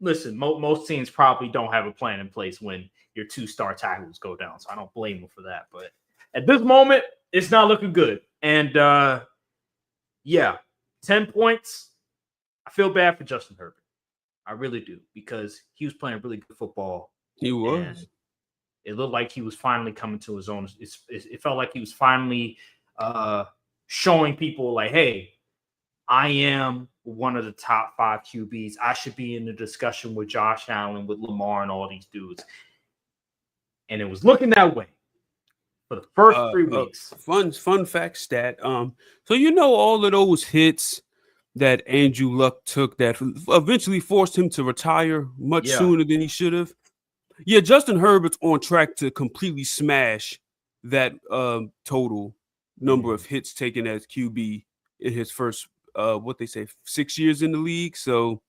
listen, most teams probably don't have a plan in place when your 2-star tackles go down, so I don't blame them for that. But at this moment, it's not looking good. And 10 points. I feel bad for Justin Herbert. I really do, because he was playing really good football. He was. It looked like he was finally coming to his own. It felt like he was finally showing people like, hey, I am one of the top 5 QBs. I should be in the discussion with Josh Allen, with Lamar, and all these dudes. And it was looking that way for the first 3 weeks. Fun fact stat. So all of those hits that Andrew Luck took that eventually forced him to retire much sooner than he should have. Yeah, Justin Herbert's on track to completely smash that total number of hits taken as QB in his first 6 years in the league. So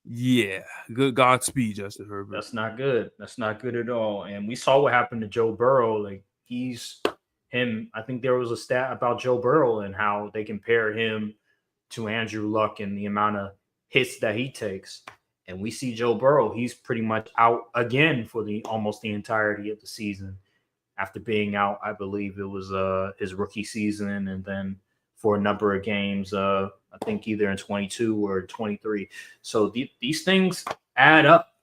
yeah, good Godspeed, Justin Herbert. That's not good. That's not good at all. And we saw what happened to Joe Burrow. Like I think there was a stat about Joe Burrow and how they compare him to Andrew Luck and the amount of hits that he takes. And we see Joe Burrow, he's pretty much out again for almost the entirety of the season after being out. I believe it was his rookie season, and then for a number of games, I think either in 22 or 23. So these things add up.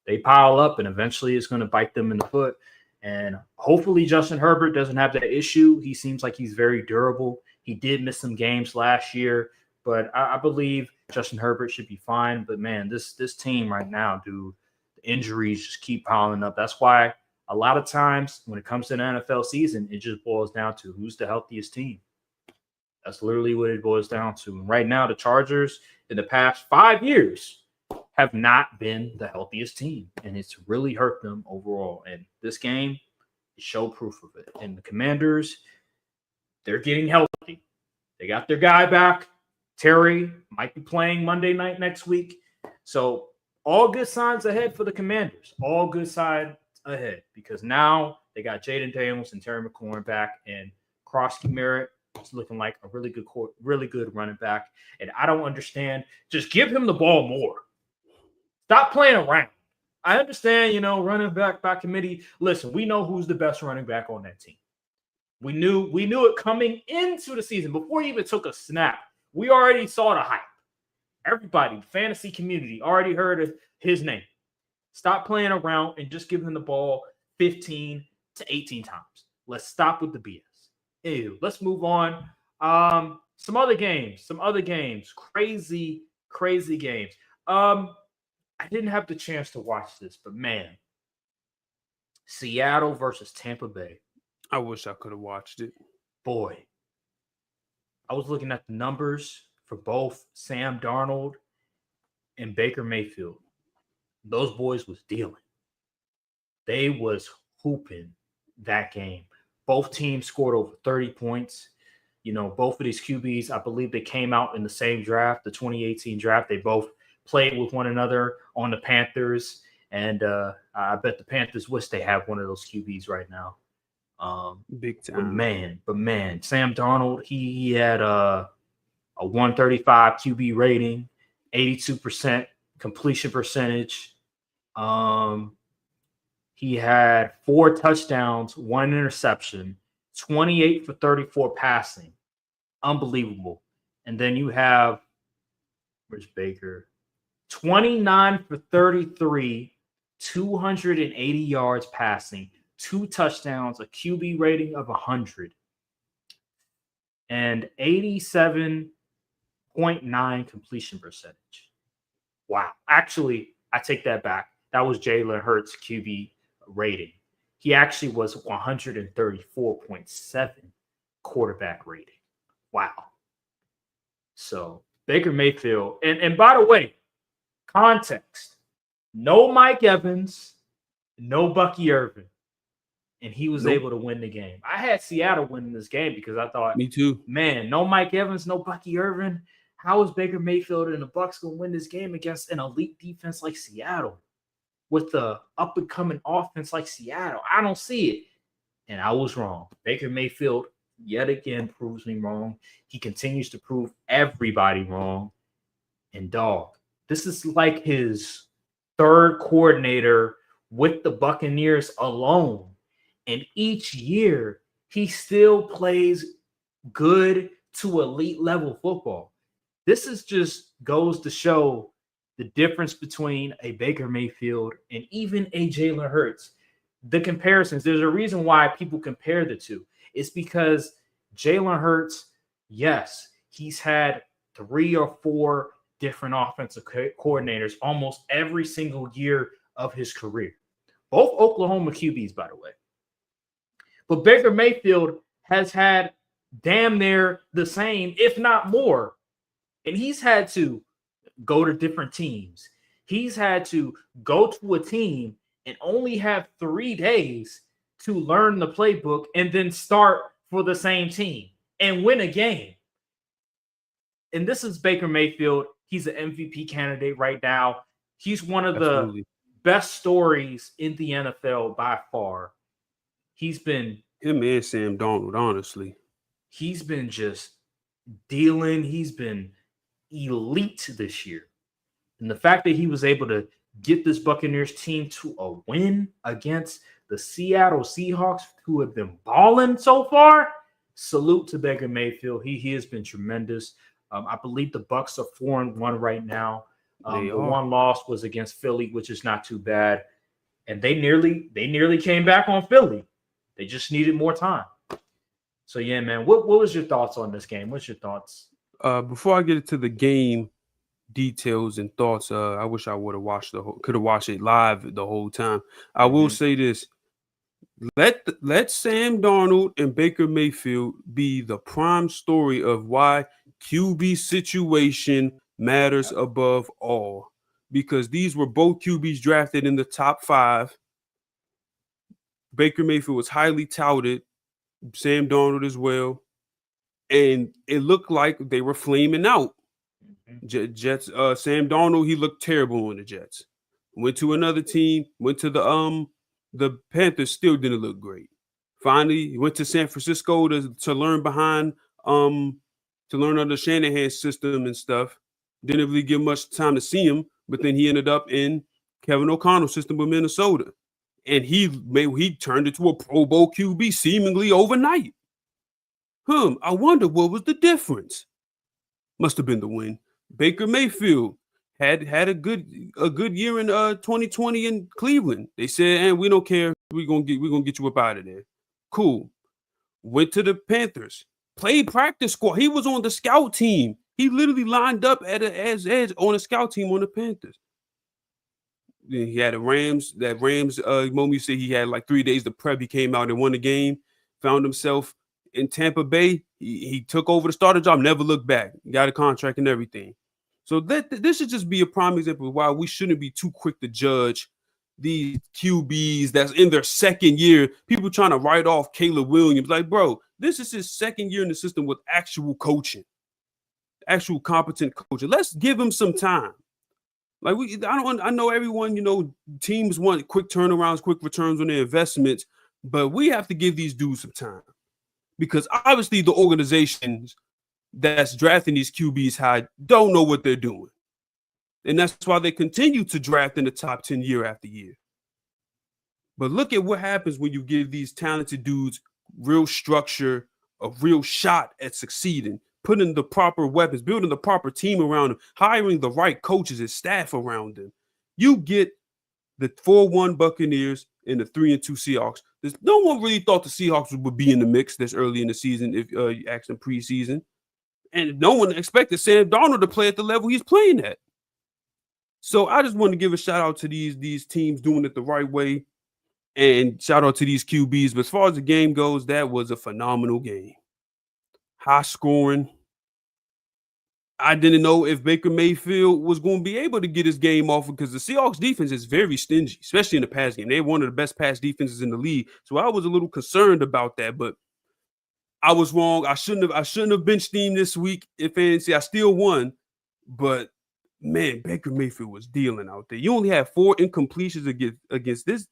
They pile up, and eventually it's going to bite them in the foot. And hopefully Justin Herbert doesn't have that issue. He seems like he's very durable. He did miss some games last year, but I believe Justin Herbert should be fine. But, man, this team right now, dude, the injuries just keep piling up. That's why a lot of times when it comes to the NFL season, it just boils down to who's the healthiest team. That's literally what it boils down to. And right now, the Chargers in the past 5 years have not been the healthiest team, and it's really hurt them overall. And this game is show proof of it. And the Commanders, they're getting healthy. They got their guy back. Terry might be playing Monday night next week. So all good signs ahead for the Commanders. All good signs ahead, because now they got Jaden Daniels and Terry McLaurin back, and Krosky Merritt is looking like a really good running back. And I don't understand. Just give him the ball more. Stop playing around. I understand, running back by committee. Listen, we know who's the best running back on that team. We knew it coming into the season before he even took a snap. We already saw the hype. Everybody, fantasy community, already heard of his name. Stop playing around and just give him the ball 15 to 18 times. Let's stop with the BS. Ew, let's move on. Some other games. Crazy games. I didn't have the chance to watch this, but man, Seattle versus Tampa Bay. I wish I could have watched it. Boy, I was looking at the numbers for both Sam Darnold and Baker Mayfield. Those boys was dealing. They was hooping that game. Both teams scored over 30 points. Both of these QBs, I believe they came out in the same draft, the 2018 draft. They both played with one another on the Panthers, and I bet the Panthers wish they had one of those QBs right now. Big time. But man, Sam Darnold, he had a 135 QB rating, 82% completion percentage. He had 4 touchdowns, 1 interception, 28 for 34 passing. Unbelievable. And then you have, where's Baker? 29 for 33, 280 yards passing, 2 touchdowns, a QB rating of 100, and 87.9 completion percentage. Wow. Actually, I take that back. That was Jalen Hurts' QB rating. He actually was 134.7 quarterback rating. Wow. So Baker Mayfield, and by the way, context, no Mike Evans, no Bucky Irvin, and he was able to win the game. I had Seattle winning this game because I thought, me too, man, no Mike Evans, no Bucky Irvin. How is Baker Mayfield and the Bucs going to win this game against an elite defense like Seattle with the up-and-coming offense like Seattle? I don't see it. And I was wrong. Baker Mayfield yet again proves me wrong. He continues to prove everybody wrong. And dog, this is like his 3rd coordinator with the Buccaneers alone. And each year, he still plays good to elite level football. This is just goes to show the difference between a Baker Mayfield and even a Jalen Hurts. The comparisons, there's a reason why people compare the two. It's because Jalen Hurts, yes, he's had 3 or 4 different offensive coordinators almost every single year of his career. Both Oklahoma QBs, by the way. But Baker Mayfield has had damn near the same, if not more. And he's had to go to different teams. He's had to go to a team and only have 3 days to learn the playbook and then start for the same team and win a game. And this is Baker Mayfield. He's an MVP candidate right now. He's one of the best stories in the NFL by far. He's been him and Sam Darnold, honestly. He's been just dealing. He's been elite this year. And the fact that he was able to get this Buccaneers team to a win against the Seattle Seahawks, who have been balling so far, salute to Baker Mayfield. He has been tremendous. I believe the Bucs are 4-1 right now. The one loss was against Philly, which is not too bad. And they nearly came back on Philly. They just needed more time. So yeah, man, what was your thoughts on this game? What's your thoughts? Before I get into the game details and thoughts, I wish I would have could have watched it live the whole time. I will say this: let Sam Darnold and Baker Mayfield be the prime story of why QB situation matters above all, because these were both QBs drafted in the top 5. Baker Mayfield was highly touted, Sam Darnold as well. And it looked like they were flaming out. Jets, Sam Darnold, he looked terrible on the Jets. Went to another team, went to the Panthers, still didn't look great. Finally, he went to San Francisco to learn to learn under Shanahan's system and stuff. Didn't really give much time to see him, but then he ended up in Kevin O'Connell's system with Minnesota. And he turned into a Pro Bowl QB seemingly overnight. I wonder what was the difference. Must have been the win. Baker Mayfield had a good year in 2020 in Cleveland. They said, "And we don't care. We're gonna get you up out of there." Cool. Went to the Panthers. Played practice squad. He was on the scout team. He literally lined up as edge on a scout team on the Panthers. Then he had the Rams. That Rams moment you say he had like 3 days to prep. He came out and won the game. Found himself in Tampa Bay. He took over the starter job, never looked back. Got a contract and everything. So this should just be a prime example of why we shouldn't be too quick to judge these QBs that's in their second year, people trying to write off Caleb Williams. Like, bro, this is his second year in the system with actual coaching, actual competent coaching. Let's give him some time. Like I know everyone, teams want quick turnarounds, quick returns on their investments, but we have to give these dudes some time because obviously the organizations that's drafting these QBs high don't know what they're doing. And that's why they continue to draft in the top 10 year after year. But look at what happens when you give these talented dudes real structure, a real shot at succeeding, putting the proper weapons, building the proper team around them, hiring the right coaches and staff around them. You get the 4-1 Buccaneers and the 3-2 Seahawks. No one really thought the Seahawks would be in the mix this early in the season if you asked them preseason. And no one expected Sam Darnold to play at the level he's playing at. So I just want to give a shout out to these teams doing it the right way, and shout out to these QBs. But as far as the game goes, that was a phenomenal game. High scoring. I didn't know if Baker Mayfield was going to be able to get his game off because the Seahawks defense is very stingy, especially in the pass game. They're one of the best pass defenses in the league. So I was a little concerned about that, but I was wrong. I shouldn't have benched him this week. If fantasy, I still won, but man, Baker Mayfield was dealing out there. You only had 4 incompletions against this.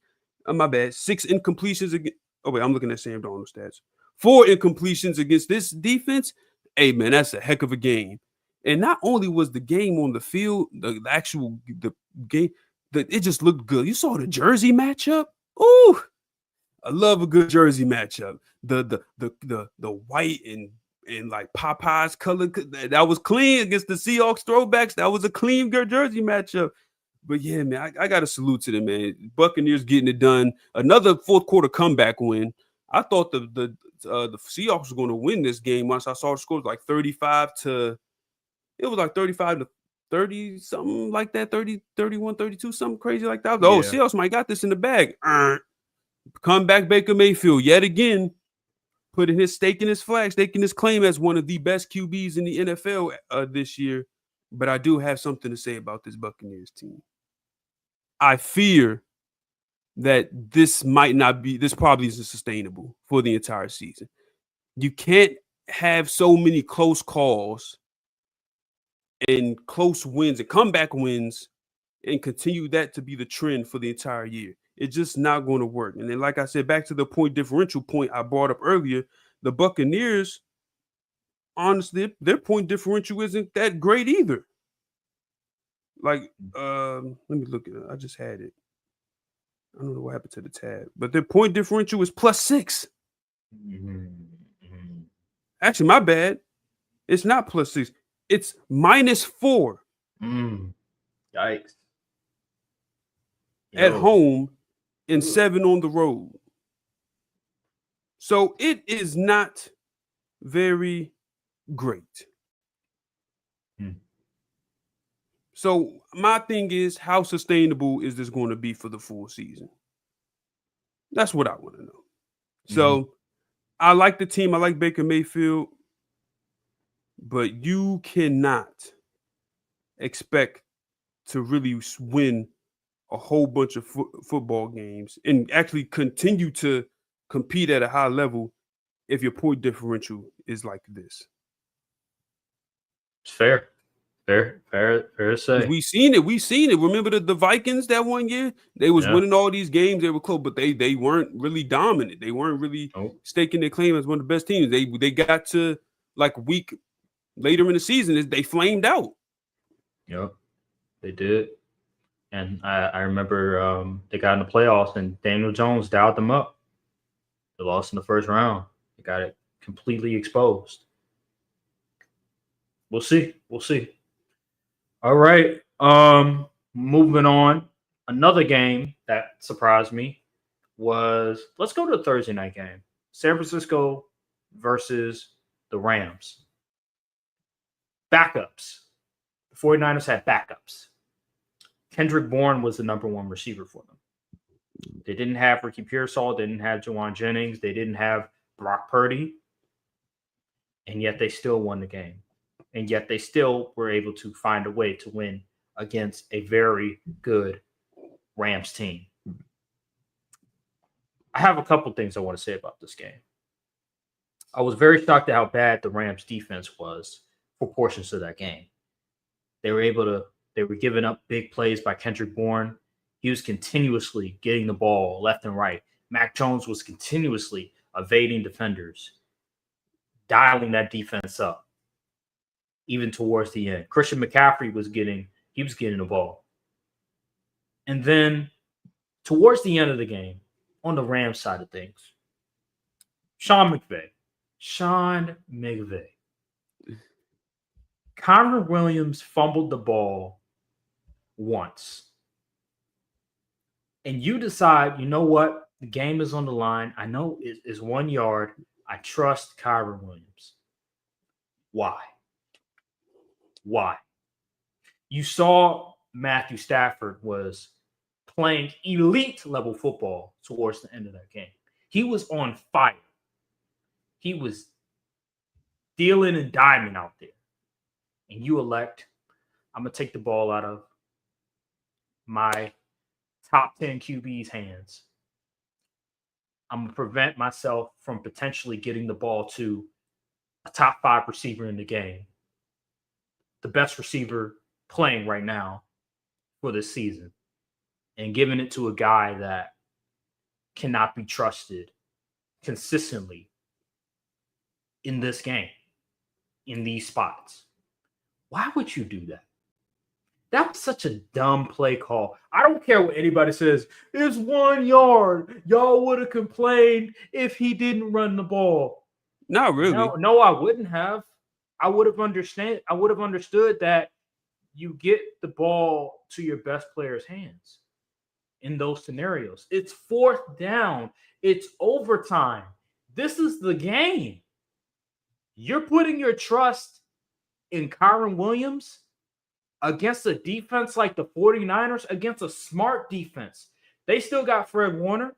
My bad. 6 incompletions against. Oh wait, I'm looking at Sam Darnold stats. 4 incompletions against this defense. Hey man, that's a heck of a game. And not only was the game on the field, the game, it just looked good. You saw the jersey matchup. Ooh, I love a good jersey matchup. The white and like Popeye's color, that was clean against the Seahawks throwbacks. That was a clean jersey matchup. But yeah, man, I got to salute to them, man. Buccaneers getting it done. Another fourth quarter comeback win. I thought the Seahawks were going to win this game once I saw the scores like 35 to 30, something like that, 30, 31, 32, something crazy like that. Oh, Seahawks might got this in the bag. Comeback Baker Mayfield yet again, putting his staking his claim as one of the best QBs in the NFL this year. But I do have something to say about this Buccaneers team. I fear that this probably isn't sustainable for the entire season. You can't have so many close calls and close wins and comeback wins and continue that to be the trend for the entire year. It's just not going to work. And then, like I said, back to the point differential point I brought up earlier, the Buccaneers, honestly, their point differential isn't that great either. Like, let me look at it. I just had it. I don't know what happened to the tab, but their point differential is +6. Mm-hmm. Actually, my bad. It's not +6. It's -4. Yikes. At home and 7 on the road. So it is not very great. So my thing is, how sustainable is this going to be for the full season? That's what I want to know. So I like the team. I like Baker Mayfield. But you cannot expect to really win a whole bunch of football games and actually continue to compete at a high level if your point differential is like this. It's fair to say. We've seen it. Remember the Vikings that one year? They was winning all these games. They were close, but they weren't really dominant. They weren't really staking their claim as one of the best teams. They got to like week later in the season, they flamed out. Yep, they did. And I remember they got in the playoffs and Daniel Jones dialed them up. They lost in the first round. They got it completely exposed. We'll see. All right. Moving on. Another game that surprised me was, let's go to the Thursday night game. San Francisco versus the Rams. Backups. The 49ers had backups. Kendrick Bourne was the number 1 receiver for them. They didn't have Ricky Pearsall. They didn't have Jawan Jennings. They didn't have Brock Purdy. And yet they still won the game. And yet they still were able to find a way to win against a very good Rams team. I have a couple things I want to say about this game. I was very shocked at how bad the Rams defense was for portions of that game. They were giving up big plays by Kendrick Bourne. He was continuously getting the ball left and right. Mac Jones was continuously evading defenders, dialing that defense up, even towards the end. Christian McCaffrey was getting the ball. And then towards the end of the game, on the Rams side of things, Sean McVay. Connor Williams fumbled the ball once. And you decide, you know what? The game is on the line. I know it's 1 yard. I trust Kyron Williams. Why? You saw Matthew Stafford was playing elite level football towards the end of that game. He was on fire. He was dealing and diming out there. And you elect, I'm going to take the ball out of my top 10 QB's hands. I'm going to prevent myself from potentially getting the ball to a top 5 receiver in the game. The best receiver playing right now for this season. And giving it to a guy that cannot be trusted consistently in this game, in these spots. Why would you do that? That was such a dumb play call. I don't care what anybody says. It's 1 yard. Y'all would have complained if he didn't run the ball. Not really. No, I wouldn't have. I would have understood that you get the ball to your best player's hands in those scenarios. It's 4th down. It's overtime. This is the game. You're putting your trust in Kyron Williams against a defense like the 49ers, against a smart defense. They still got Fred Warner.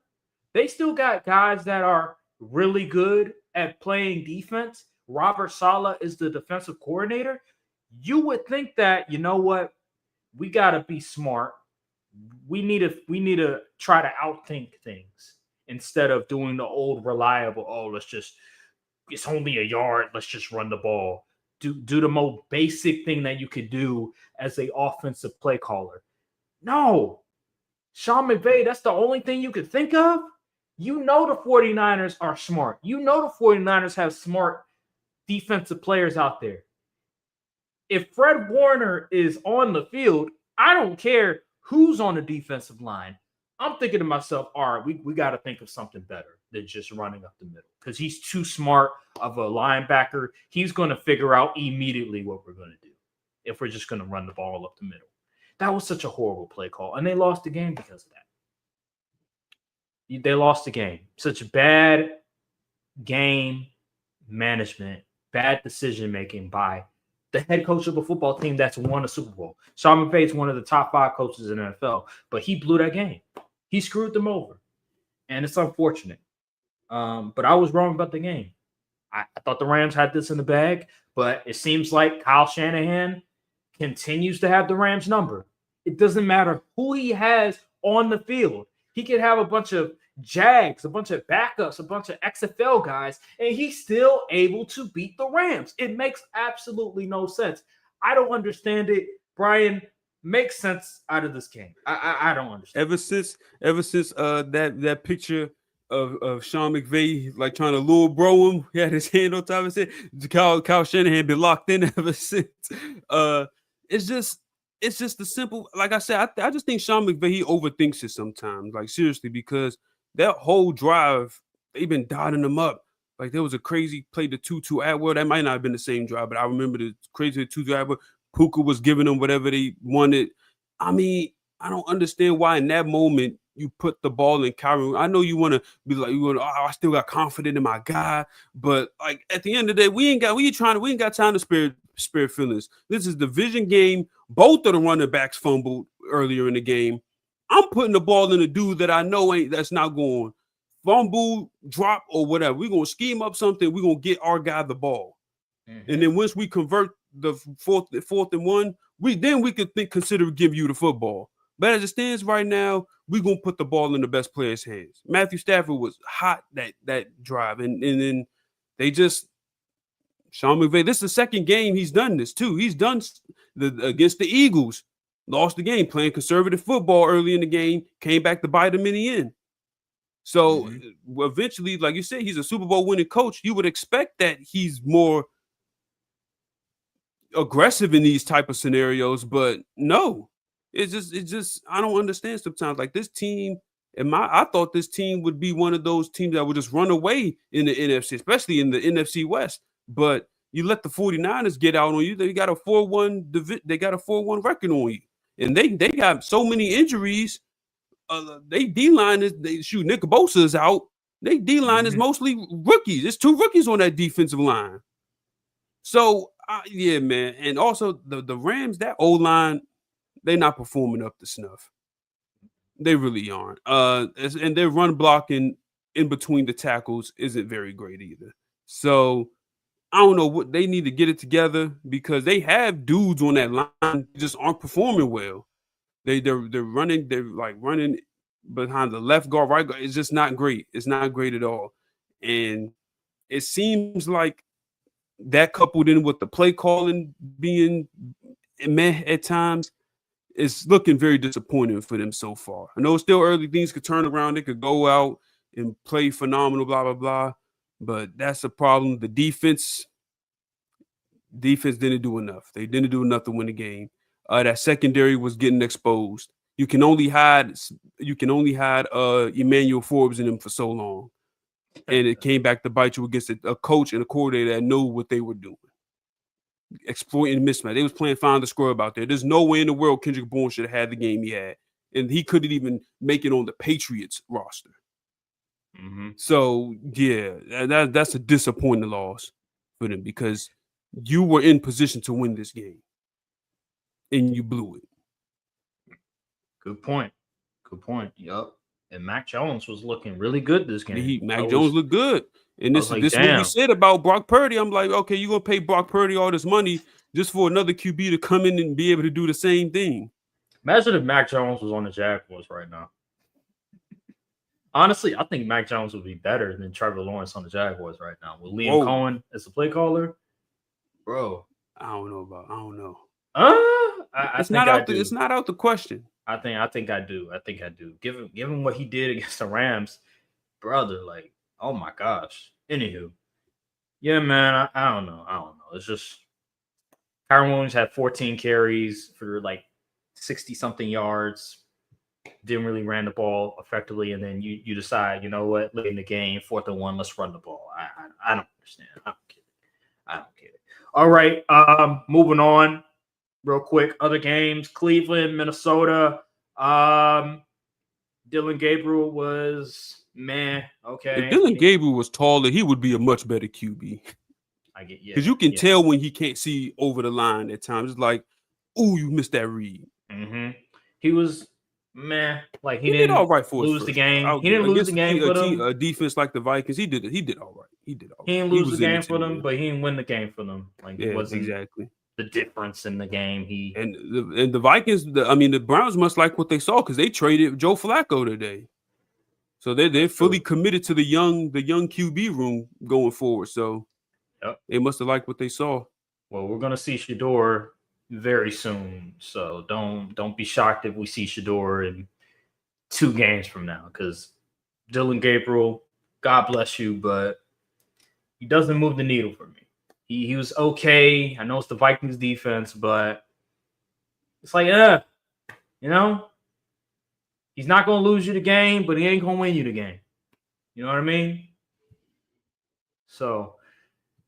They still got guys that are really good at playing defense. Robert Saleh is the defensive coordinator. You would think that, you know what, we got to be smart. We need to try to outthink things instead of doing the old reliable, it's only a yard, let's just run the ball. Do the most basic thing that you could do as an offensive play caller. No. Sean McVay, that's the only thing you could think of? You know the 49ers are smart. You know the 49ers have smart defensive players out there. If Fred Warner is on the field, I don't care who's on the defensive line. I'm thinking to myself, all right, we got to think of something better than just running up the middle because he's too smart of a linebacker. He's going to figure out immediately what we're going to do if we're just going to run the ball up the middle. That was such a horrible play call, and they lost the game because of that. They lost the game. Such bad game management, bad decision-making by the head coach of a football team that's won a Super Bowl. Sean McVay is one of the top 5 coaches in the NFL, but he blew that game. He screwed them over, and it's unfortunate. But I was wrong about the game. I thought the Rams had this in the bag, but it seems like Kyle Shanahan continues to have the Rams number. It doesn't matter who he has on the field. He could have a bunch of Jags, a bunch of backups, a bunch of XFL guys, and he's still able to beat the Rams. It makes absolutely no sense. I don't understand it. Brian, make sense out of this game. I don't understand. Ever since that picture of Sean McVay like trying to lure bro him, he had his hand on top of his head. Kyle Shanahan been locked in ever since. It's just the simple. Like I said, I just think Sean McVay, he overthinks it sometimes. Like seriously, because that whole drive, they've been dotting them up. Like there was a crazy play to Tutu Atwell. That might not have been the same drive, but I remember the crazy Tutu Atwell. Puka was giving them whatever they wanted. I mean, I don't understand why in that moment you put the ball in Kyron. I know you want to be like, I still got confidence in my guy, but like at the end of the day, we ain't got time to spare feelings. This is division game. Both of the running backs fumbled earlier in the game. I'm putting the ball in a dude that I know that's not going fumble, drop, or whatever. We're gonna scheme up something. We're gonna get our guy the ball, and then once we convert the fourth and one, we could consider give you the football. But as it stands right now, we're gonna put the ball in the best player's hands. Matthew Stafford was hot that drive, and then they just Sean McVay. This is the second game he's done this too. He's done against the Eagles, lost the game playing conservative football early in the game, came back to bite him in the end. So eventually, like you said, he's a Super Bowl winning coach. You would expect that he's more aggressive in these type of scenarios, but no, it's just I don't understand sometimes. Like this team, I thought this team would be one of those teams that would just run away in the NFC, especially in the NFC West. But you let the 49ers get out on you. They got a 4-1 they got a 4-1 record on you, and they got so many injuries. They D-line is Nick Bosa is out. They D-line is mostly rookies. There's 2 rookies on that defensive line. So yeah, man. And also the Rams, that O-line, they're not performing up to snuff. They really aren't. And their run blocking in between the tackles isn't very great either. So I don't know what they need to get it together, because they have dudes on that line just aren't performing well. They're running behind the left guard, right guard. It's just not great. It's not great at all. And it seems like that coupled in with the play calling being meh at times, is looking very disappointing for them so far. I know it's still early, things could turn around. They could go out and play phenomenal, blah, blah, blah. But that's a problem. The defense didn't do enough. They didn't do enough to win the game. That secondary was getting exposed. You can only hide Emmanuel Forbes in them for so long. And it came back to bite you against a coach and a coordinator that knew what they were doing. Exploiting mismatch. They was playing find the scrub out there. There's no way in the world Kendrick Bourne should have had the game he had. And he couldn't even make it on the Patriots roster. So, yeah, that's a disappointing loss for them, because you were in position to win this game and you blew it. Good point. Yup. And Mac Jones was looking really good this game. Mac Jones looked good. And this is what we said about Brock Purdy. I'm like, okay, you're going to pay Brock Purdy all this money just for another QB to come in and be able to do the same thing. Imagine if Mac Jones was on the Jaguars right now. Honestly, I think Mac Jones would be better than Trevor Lawrence on the Jaguars right now. With Liam Cohen as a play caller, bro. I don't know. It's not out the question. I think I do. Given what he did against the Rams, brother, like, oh my gosh. Anywho, yeah, man, I don't know. It's just Kyron Williams had 14 carries for like 60-something yards. Didn't really ran the ball effectively, and then you decide, you know what, late in the game, 4th and 1, let's run the ball. I don't understand. I don't get it. All right, moving on real quick. Other games: Cleveland, Minnesota. Dylan Gabriel was meh. Okay. If Dylan Gabriel was taller, he would be a much better QB. I get, yeah, because you can tell when he can't see over the line at times. It's like, ooh, you missed that read. He was meh. Like he did didn't all right for lose the game. He didn't lose the game for them. A defense like the Vikings, he did all right. He didn't lose the game for them, but he didn't win the game for them. Like it wasn't exactly the difference in the game. And the Vikings, the Browns must like what they saw, because they traded Joe Flacco today. So they're fully committed to the young QB room going forward. So they must have liked what they saw. Well, we're gonna see Shador very soon. So don't be shocked if we see Shador in 2 games from now, because Dylan Gabriel, God bless you, but he doesn't move the needle for me. He was okay. I know it's the Vikings defense, but it's like, he's not going to lose you the game, but he ain't going to win you the game. You know what I mean? So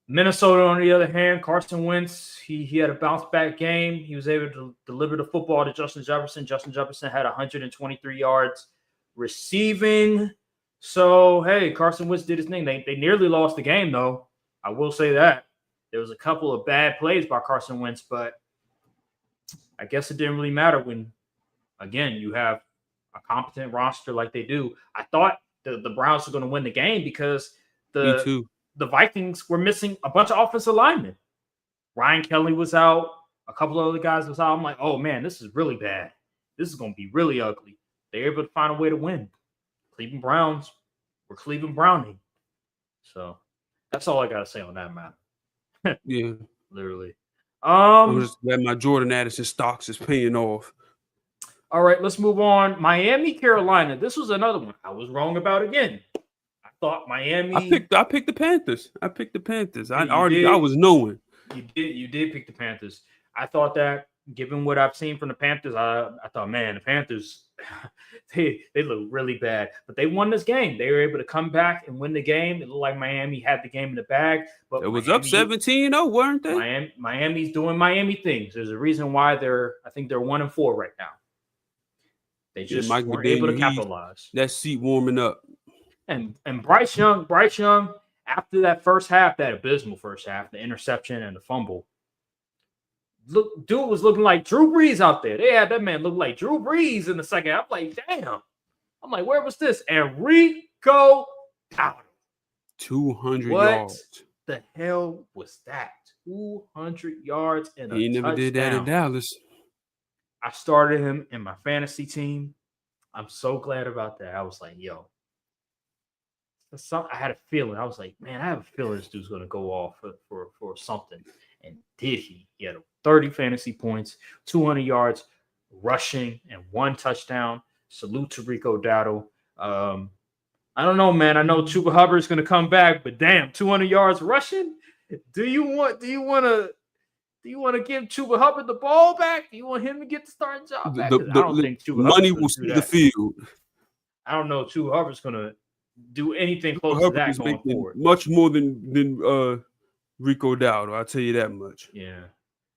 Minnesota, on the other hand, Carson Wentz, he had a bounce-back game. He was able to deliver the football to Justin Jefferson. Justin Jefferson had 123 yards receiving. So, hey, Carson Wentz did his thing. They nearly lost the game, though. I will say that. There was a couple of bad plays by Carson Wentz, but I guess it didn't really matter when, again, you have a competent roster like they do. I thought the Browns were going to win the game because the Vikings were missing a bunch of offensive linemen. Ryan Kelly was out. A couple of other guys was out. I'm like, oh, man, this is really bad. This is going to be really ugly. they're able to find a way to win. Cleveland Browns were Cleveland Browning. So that's all I got to say on that, man. Yeah. Literally. I'm just glad my Jordan Addison stocks is paying off. All right, let's move on. Miami, Carolina. This was another one I was wrong about again. I thought Miami. I picked the Panthers. I picked the Panthers. Yeah, I was knowing. You did pick the Panthers. I thought that, given what I've seen from the Panthers, I thought, man, the Panthers, they look really bad. But they won this game. They were able to come back and win the game. It looked like Miami had the game in the bag. But it was up 17-0, weren't they? Miami's doing Miami things. There's a reason why I think they're 1-4 right now. They just weren't able to capitalize. That seat warming up. And Bryce Young, after that first half, that abysmal first half, the interception and the fumble, dude was looking like Drew Brees out there. They had that man look like Drew Brees in the second. I'm like, damn. I'm like, where was this? Enrico Dowdle. 200 yards. What the hell was that? 200 yards and he never did that in Dallas. I started him in my fantasy team. I'm so glad about that. I was like, yo. I had a feeling. I was like, man, I have a feeling this dude's going to go off for something. And did he? He had 30 fantasy points, 200 yards rushing, and 1 touchdown. Salute to Rico Dowdle. I don't know, man. I know Chuba Hubbard's going to come back, but damn, 200 yards rushing? Do you want to give Chuba Hubbard the ball back? Do you want him to get the starting job back? I don't think Chuba money will see the field. I don't know if Chuba Hubbard's going to do anything close to that going forward. Much more than Rico Dowdle, I'll tell you that much. Yeah.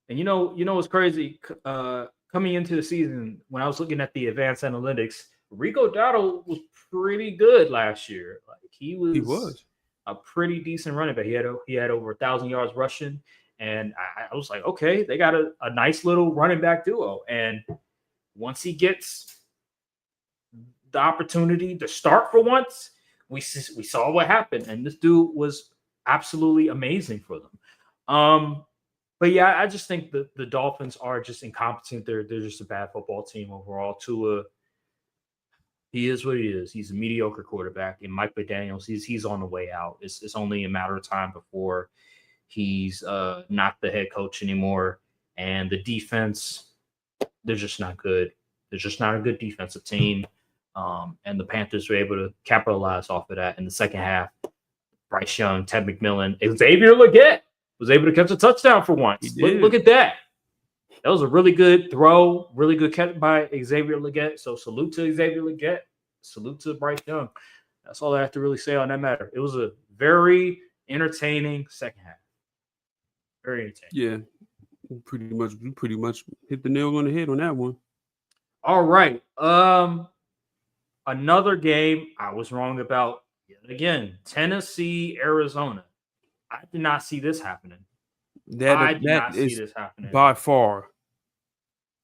And you know what's crazy? Coming into the season, when I was looking at the advanced analytics, Rico Dowdle was pretty good last year. Like he was a pretty decent running back. He had over 1,000 yards rushing. And I was like, okay, they got a nice little running back duo. And once he gets the opportunity to start for once, we saw what happened, and this dude was absolutely amazing for them. But yeah, I just think the Dolphins are just incompetent. They're just a bad football team overall. Tua, he is what he is. He's a mediocre quarterback, and Mike McDaniels, he's on the way out. It's only a matter of time before he's not the head coach anymore. And the defense, they're just not good. They're just not a good defensive team. And the Panthers were able to capitalize off of that in the second half. Bryce Young, Ted McMillan, Xavier Legette was able to catch a touchdown for once. Look at that. That was a really good throw, really good catch by Xavier Legette. So salute to Xavier Legette. Salute to Bryce Young. That's all I have to really say on that matter. It was a very entertaining second half. Very entertaining. Yeah, you pretty much hit the nail on the head on that one. All right. Another game I was wrong about yet again. Tennessee, Arizona. I did not see this happening. I did not see this happening. By far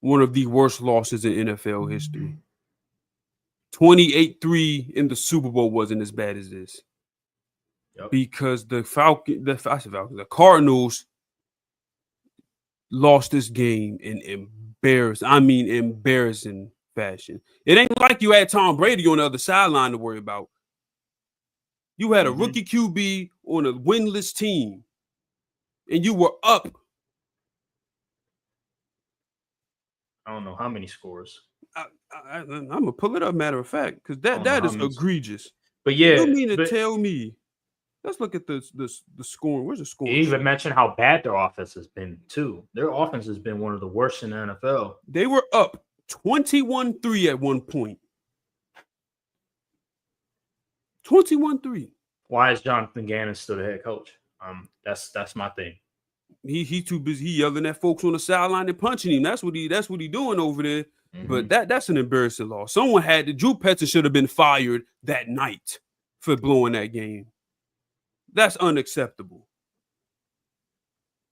one of the worst losses in NFL history. 28-3 in the Super Bowl wasn't as bad as this. Yep. Because the Cardinals lost this game in embarrassing fashion. It ain't like you had Tom Brady on the other sideline to worry about. You had a rookie QB on a winless team, and you were up. I don't know how many scores. I'm gonna pull it up. Matter of fact, because that is egregious. But yeah, you mean to tell me? Let's look at the scoring. Where's the scoring? You even mentioned how bad their offense has been too. Their offense has been one of the worst in the NFL. They were up 21-3 at one point. 21-3. Why is Jonathan Gannon still the head coach? That's my thing. He too busy. He yelling at folks on the sideline and punching him. That's what he doing over there. But that's an embarrassing loss. Drew Pettis should have been fired that night for blowing that game. That's unacceptable.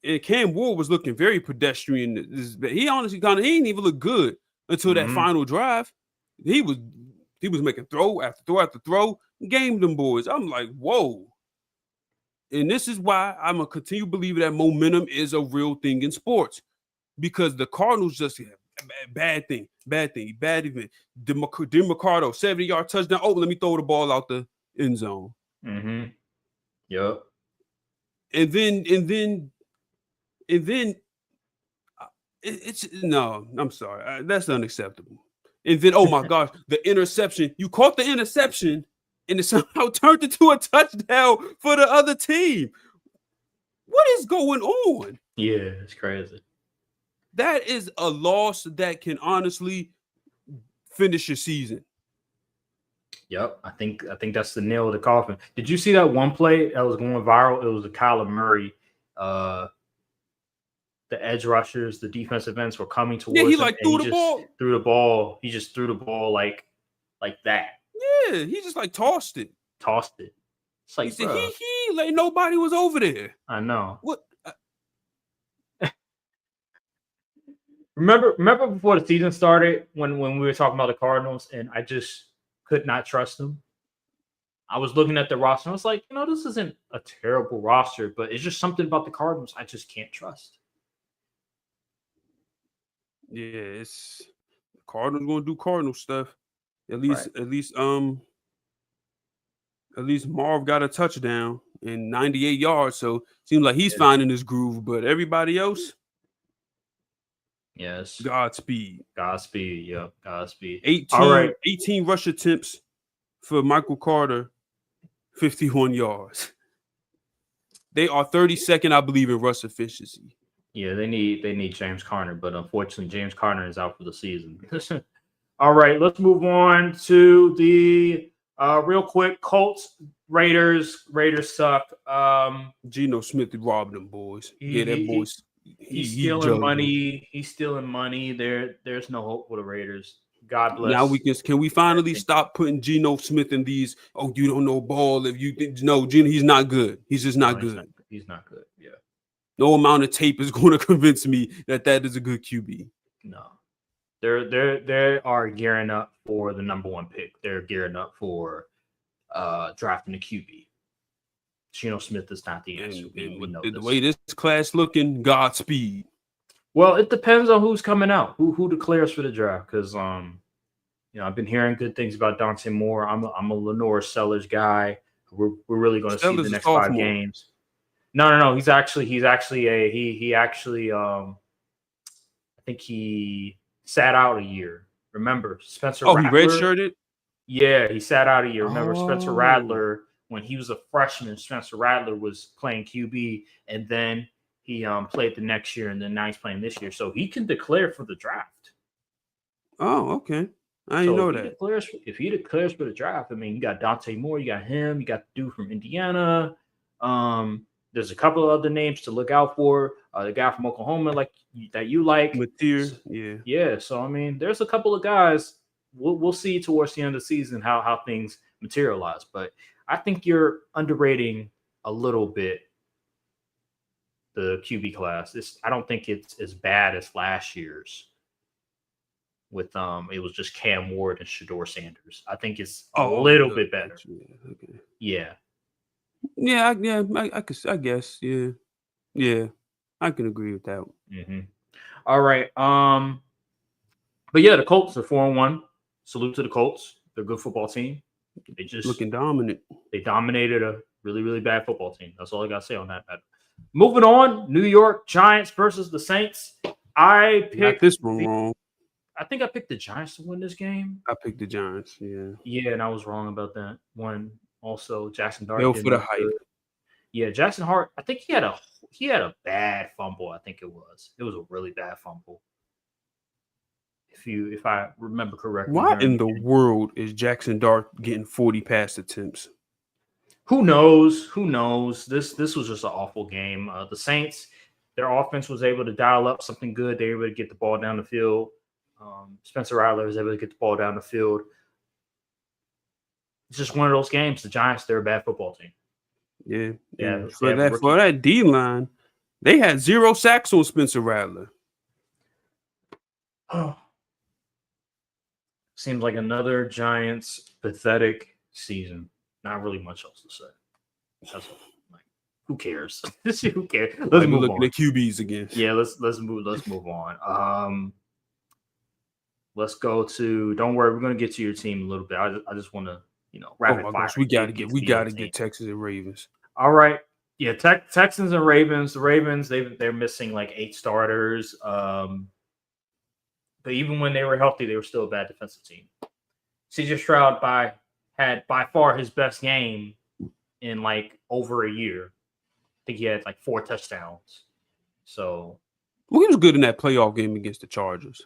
And Cam Ward was looking very pedestrian. He honestly he didn't even look good until that final drive. He was making throw after throw after throw, gamed them boys. I'm like, whoa. And this is why I'm going to continue believing that momentum is a real thing in sports. Because the Cardinals just Bad thing. Bad event. DeMarcado, 70-yard touchdown. Oh, let me throw the ball out the end zone. Mm-hmm. Yep. And then it's no. I'm sorry. That's unacceptable. And then, oh my gosh, the interception. You caught the interception, and it somehow turned into a touchdown for the other team. What is going on? Yeah, it's crazy. That is a loss that can honestly finish your season. Yep, I think that's the nail of the coffin. Did you see that one play that was going viral? It was a Kyler Murray. The edge rushers, the defensive ends were coming towards him. He like threw the ball. He just threw the ball like that. Yeah, he just like tossed it. It's like, he said, like nobody was over there. I know. What? Remember before the season started when we were talking about the Cardinals and I just could not trust them. I was looking at the roster and I was like, this isn't a terrible roster, but it's just something about the Cardinals I just can't trust. Yeah, it's Cardinals gonna do Cardinal stuff. At least Marv got a touchdown and 98 yards, so seems like he's finding his groove. But everybody else, yes, Godspeed. Yep, Godspeed. 18 rush attempts for Michael Carter, 51 yards. They are 32nd, I believe, in rush efficiency. Yeah, they need James Conner, but unfortunately, James Conner is out for the season. All right, let's move on to the real quick Colts Raiders. Raiders suck. Geno Smith robbed them boys. He's stealing money. He's stealing money. There's no hope for the Raiders. God bless. Now can we finally stop putting Geno Smith in these? Oh, you don't know ball. If you no, Geno, he's not good. He's just not good. He's not good. Yeah. No amount of tape is going to convince me that is a good QB. No, they are gearing up for the number one pick. They're gearing up for drafting a QB. Geno Smith is not the answer. The way this class looking, Godspeed. Well, it depends on who's coming out, who declares for the draft. Because I've been hearing good things about Dante Moore. I'm a Lenore Sellers guy. We're really going to see the next 5 games. No. He's actually I think he sat out a year. Remember Spencer Rattler? He redshirted? Yeah, he sat out a year. Remember Spencer Rattler, when he was a freshman, Spencer Rattler was playing QB, and then he played the next year, and then now he's playing this year. So he can declare for the draft. Oh, okay. I didn't know that. If he declares for the draft, I mean, you got Dante Moore, you got him, you got the dude from Indiana. There's a couple of other names to look out for. The guy from Oklahoma, that you like. Mateer, yeah. Yeah, so, I mean, there's a couple of guys. We'll see towards the end of the season how things materialize. But I think you're underrating a little bit the QB class. I don't think it's as bad as last year's. With it was just Cam Ward and Shedeur Sanders. I think it's a little bit better. Okay. Yeah. Yeah, I guess. Yeah, I can agree with that. Mm-hmm. All right. But yeah, the Colts are 4-1. Salute to the Colts. They're a good football team. They just looking dominant. They dominated a really, really bad football team. That's all I got to say on that. Moving on, New York Giants versus the Saints. I picked this one wrong. I think I picked the Giants to win this game. I picked the Giants. Yeah. Yeah, and I was wrong about that one. Also, Jackson Dart. Go for the hype. Yeah, Jackson Hart. I think he had a bad fumble. I think it was a really bad fumble. If I remember correctly. Why in the world is Jackson Dart getting 40 pass attempts? Who knows? This was just an awful game. The Saints, their offense was able to dial up something good. They were able to get the ball down the field. Spencer Rattler was able to get the ball down the field. It's just one of those games. The Giants, they're a bad football team. Yeah. For that D line, they had 0 sacks on Spencer Rattler. Oh. Seems like another Giants pathetic season. Not really much else to say. That's who cares? Who cares? Let's move on. At QBs again. Yeah, let's move on. let's go to. Don't worry, we're going to get to your team a little bit. I just want to, Oh rapid my fire. gosh, we gotta team. get Texans and Ravens. All right, yeah, Texans and Ravens. The Ravens, they're missing like 8 starters. But even when they were healthy, they were still a bad defensive team. CJ Stroud had by far his best game in like over a year. I think he had like 4 touchdowns. So, well, he was good in that playoff game against the Chargers.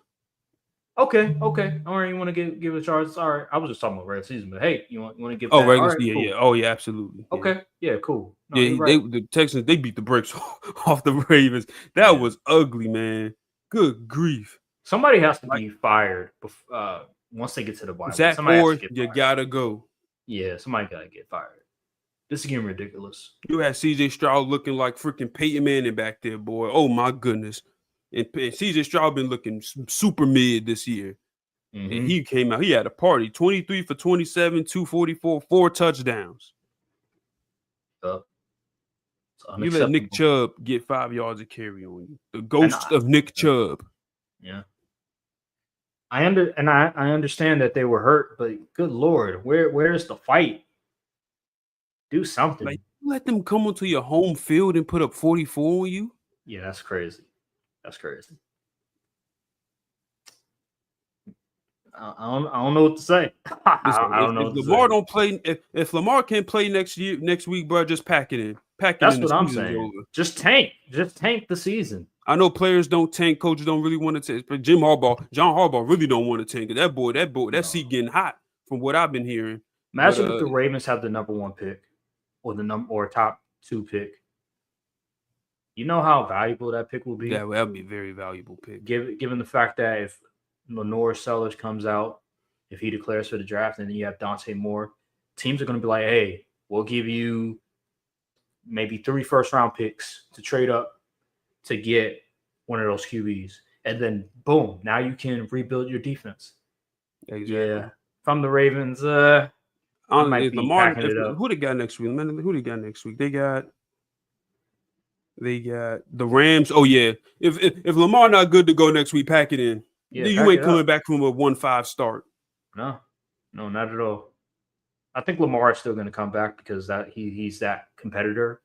Okay. All right, you want to give it a charge? All right, I was just talking about regular season, but hey, you want to give? Oh, that? regular Right, season, cool. yeah. Oh, yeah, absolutely. Yeah. Okay, yeah, cool. No, yeah, right. the Texans, they beat the brakes off the Ravens. That was ugly, man. Good grief. Somebody has to be fired once they get to the bye. Zach Ford, you gotta go. Yeah, somebody gotta get fired. This is getting ridiculous. You had CJ Stroud looking like freaking Peyton Manning back there, boy. Oh my goodness. And CJ Stroud been looking super mid this year. Mm-hmm. And he came out. He had a party. 23 for 27, 244, 4 touchdowns. You let Nick Chubb get 5 yards of carry on you. The ghost of Nick Chubb. Yeah. I understand that they were hurt, but good Lord, where's the fight? Do something. Like, you let them come onto your home field and put up 44 on you? Yeah, that's crazy. I don't know what to say. I don't know. If Lamar don't play, if Lamar can't play next week, bro, just pack it in. That's what I'm saying. Just tank the season. I know players don't tank, coaches don't really want to tank, but John Harbaugh really don't want to tank. That seat getting hot from what I've been hearing. Imagine if the Ravens have the number 1 pick or top 2 pick. You know how valuable that pick will be? Yeah, that would be a very valuable pick. Given the fact that if Lenore Sellers comes out, if he declares for the draft, and then you have Dante Moore, teams are going to be like, hey, we'll give you maybe 3 first-round picks to trade up to get one of those QBs. And then, boom, now you can rebuild your defense. Exactly. Yeah. From the Ravens, who they got next week? Who they got next week? They got the Rams. Oh, yeah. If Lamar not good to go next week, pack it in. Yeah, you ain't coming back from a 1-5 start. No, not at all. I think Lamar is still going to come back because he's that competitor.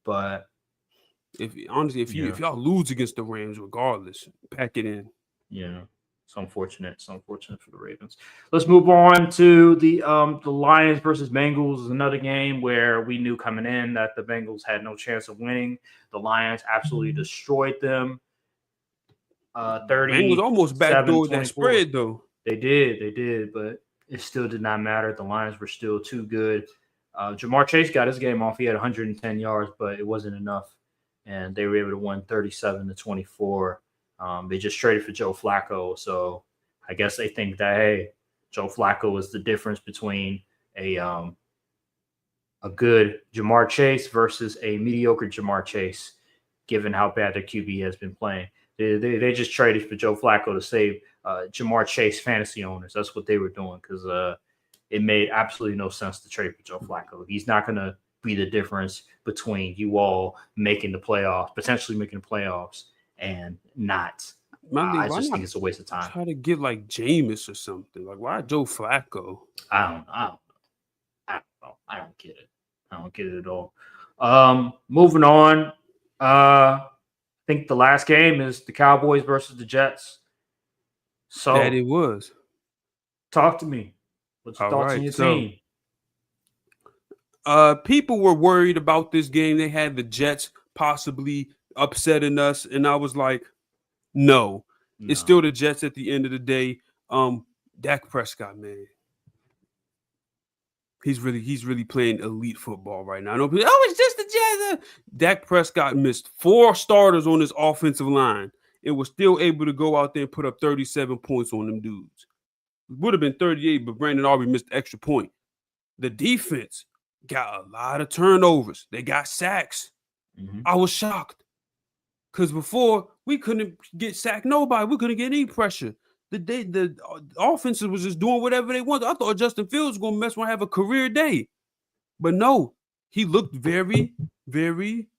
But if y'all lose against the Rams, regardless, pack it in. Yeah, it's unfortunate. It's unfortunate for the Ravens. Let's move on to the Lions versus Bengals. Another game where we knew coming in that the Bengals had no chance of winning. The Lions absolutely destroyed them. 30. Bengals almost backdoored that spread though. They did, but it still did not matter. The Lions were still too good. Jamar Chase got his game off. He had 110 yards, but it wasn't enough, and they were able to win 37-24. They just traded for Joe Flacco, so I guess they think that hey, Joe Flacco is the difference between a good Jamar Chase versus a mediocre Jamar Chase, given how bad their QB has been playing. They just traded for Joe Flacco to save Jamar Chase fantasy owners. That's what they were doing because it made absolutely no sense to trade for Joe Flacco. He's not going to be the difference between you all making the playoffs, potentially making the playoffs, and not. I just think it's a waste of time. Try to get like Jameis or something. Like, why Joe Flacco? I don't know. I don't get it. I don't get it at all. Moving on. I think the last game is the Cowboys versus the Jets. So that it was. Talk to me. What's your thoughts on your team? People were worried about this game. They had the Jets possibly upsetting us, and I was like, no. It's still the Jets at the end of the day. Dak Prescott, man. He's really playing elite football right now. I know people, it's just the Jets. Dak Prescott missed 4 starters on his offensive line and was still able to go out there and put up 37 points on them dudes. It would have been 38, but Brandon Aubrey missed the extra point. The defense got a lot of turnovers. They got sacks. Mm-hmm. I was shocked because before we couldn't get sacked nobody. We couldn't get any pressure. The offenses was just doing whatever they wanted. I thought Justin Fields was going to mess around and have a career day. But no, he looked very, very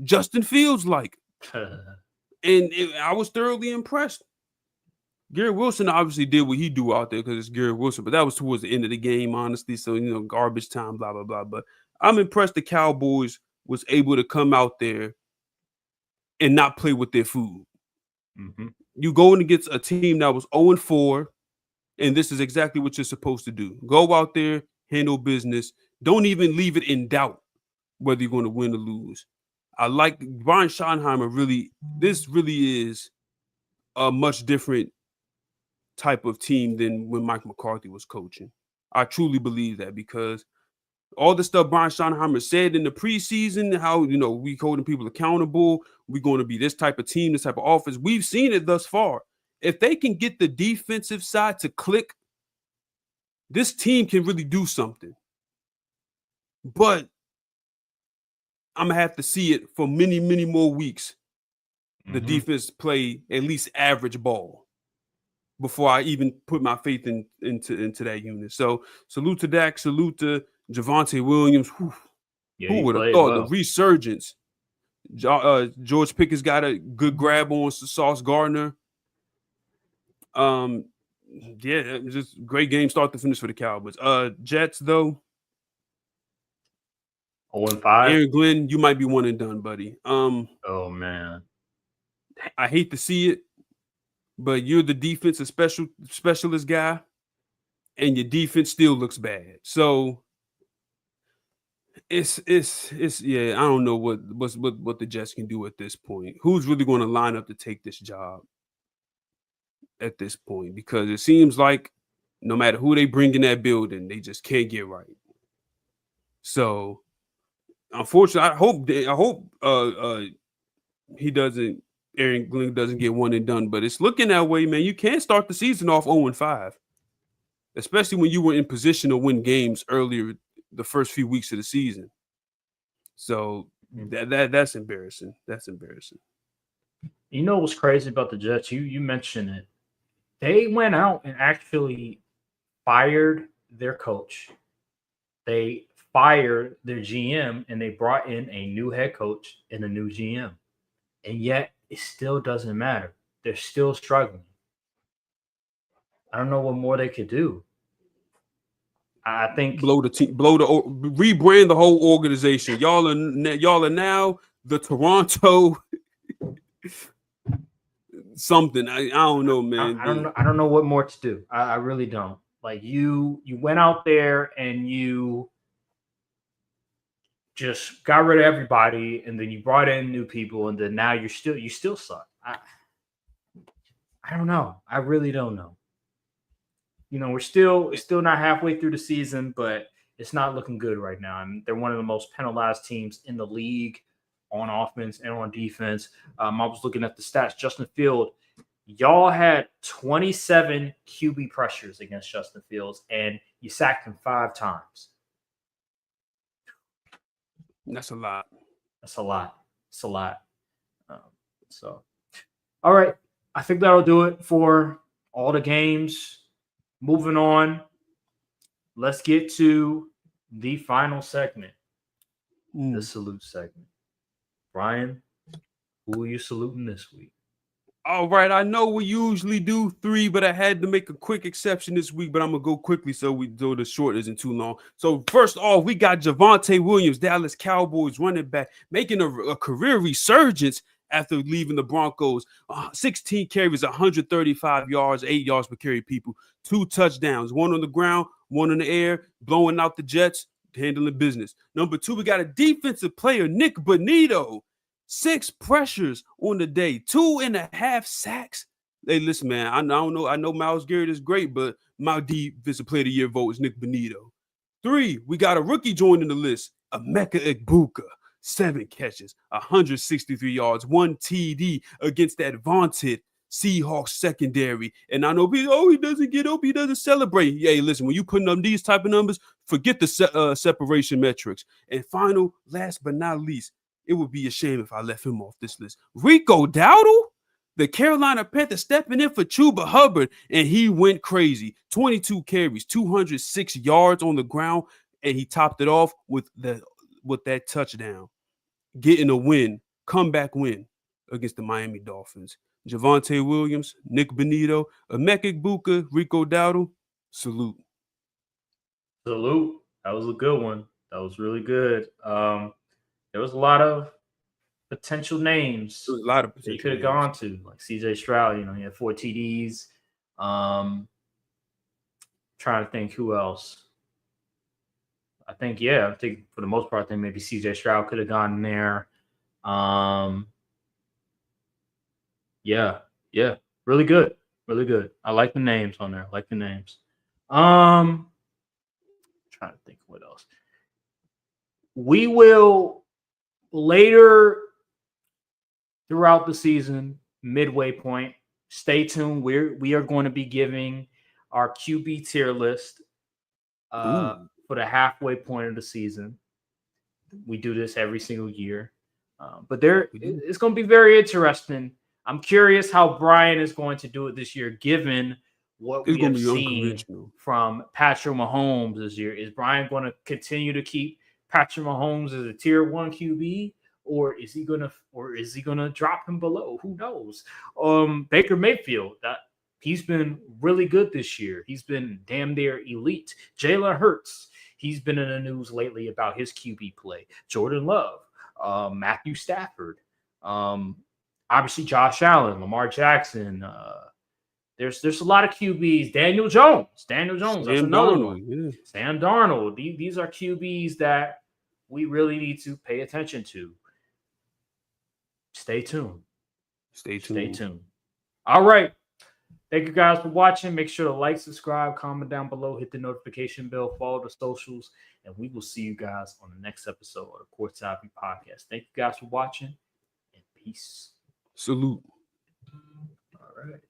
Justin Fields-like. I was thoroughly impressed. Garrett Wilson obviously did what he do out there because it's Garrett Wilson, but that was towards the end of the game, honestly. So, garbage time, blah, blah, blah. But I'm impressed the Cowboys was able to come out there and not play with their food. Mm-hmm. You going against a team that was 0-4, and this is exactly what you're supposed to do. Go out there, handle business. Don't even leave it in doubt whether you're going to win or lose. I like Brian Schottenheimer. This really is a much different type of team than when Mike McCarthy was coaching. I truly believe that because all the stuff Brian Schottenheimer said in the preseason, how, we holding people accountable, we're going to be this type of team, this type of offense. We've seen it thus far. If they can get the defensive side to click, this team can really do something. But I'm going to have to see it for many, many more weeks. Mm-hmm. The defense play at least average ball before I even put my faith into that unit. So salute to Dak, salute to Javonte Williams. Who would have thought the resurgence? George Pickett's got a good grab on Sauce Gardner. Just great game start to finish for the Cowboys. Jets though. 0-5. Aaron Glenn, you might be one and done, buddy. Oh man, I hate to see it, but you're the defensive specialist guy, and your defense still looks bad. So it's I don't know what the Jets can do at this point. Who's really going to line up to take this job at this point? Because it seems like no matter who they bring in that building, they just can't get right. So unfortunately, I hope Aaron Glenn doesn't get one and done, but it's looking that way, man. You can't start the season off 0-5, especially when you were in position to win games earlier the first few weeks of the season. So that's embarrassing. That's embarrassing. You know what's crazy about the Jets? You mentioned it. They went out and actually fired their coach. They fired their GM and they brought in a new head coach and a new GM. And yet it still doesn't matter. They're still struggling. I don't know what more they could do. I think rebrand the whole organization. Y'all are now the Toronto something. I don't know, man. I don't know what more to do. I really don't. Like you went out there and you just got rid of everybody, and then you brought in new people, and then now you still suck. I don't know. I really don't know. We're still not halfway through the season, but it's not looking good right now. I mean, they're one of the most penalized teams in the league on offense and on defense. I was looking at the stats. Justin Fields, y'all had 27 QB pressures against Justin Fields, and you sacked him 5 times. That's a lot. It's a lot. All right. I think that'll do it for all the games. Moving on, let's get to the final segment, the salute segment. Brian, who are you saluting this week? All right, I know we usually do 3, but I had to make a quick exception this week, but I'm going to go quickly so the short isn't too long. So first off, we got Javonte Williams, Dallas Cowboys running back, making a career resurgence after leaving the Broncos. 16 carries, 135 yards, 8 yards per carry, people. 2 touchdowns, 1 on the ground, 1 in the air, blowing out the Jets, handling business. Number 2, we got a defensive player, Nick Bonito. 6 pressures on the day, 2.5 sacks. Hey, listen, man, I know Myles Garrett is great, but my defensive player of the year vote is Nick Bonito. 3, we got a rookie joining the list, Emeka Egbuka. 7 catches, 163 yards, 1 TD against that vaunted Seahawks secondary. And I know people, he doesn't get up, he doesn't celebrate. Yeah, listen, when you putting up these type of numbers, forget the separation metrics. And final, last but not least, it would be a shame if I left him off this list. Rico Dowdle, the Carolina Panthers, stepping in for Chuba Hubbard, and he went crazy. 22 carries, 206 yards on the ground, and he topped it off with that touchdown, getting a win, comeback win against the Miami Dolphins. Javonte Williams, Nick Benito, Emeka Egbuka, Rico Dowdle. Salute. Salute. That was a good one. That was really good. There was a lot of potential names There was a lot of that you potential could have names. gone to, like CJ Stroud. He had 4 TDs. Trying to think who else. I think for the most part, I think maybe CJ Stroud could have gone in there. Yeah, really good, really good. I like the names on there. I like the names. Trying to think what else. We will later throughout the season, midway point. Stay tuned. We are going to be giving our QB tier list for the halfway point of the season. We do this every single year, but it's going to be very interesting. I'm curious how Brian is going to do it this year, given what we have seen from Patrick Mahomes this year. Is Brian going to continue to keep Patrick Mahomes as a tier 1 QB, or is he gonna drop him below? Who knows? Baker Mayfield, he's been really good this year. He's been damn near elite. Jalen Hurts, he's been in the news lately about his QB play. Jordan Love, Matthew Stafford, obviously Josh Allen, Lamar Jackson. There's a lot of QBs. Daniel Jones, that's another one. Yeah. Sam Darnold. These are QBs that we really need to pay attention to. Stay tuned. All right. Thank you guys for watching. Make sure to like, subscribe, comment down below, hit the notification bell, follow the socials, and we will see you guys on the next episode of the Courtside View Podcast. Thank you guys for watching, and peace. Salute. All right.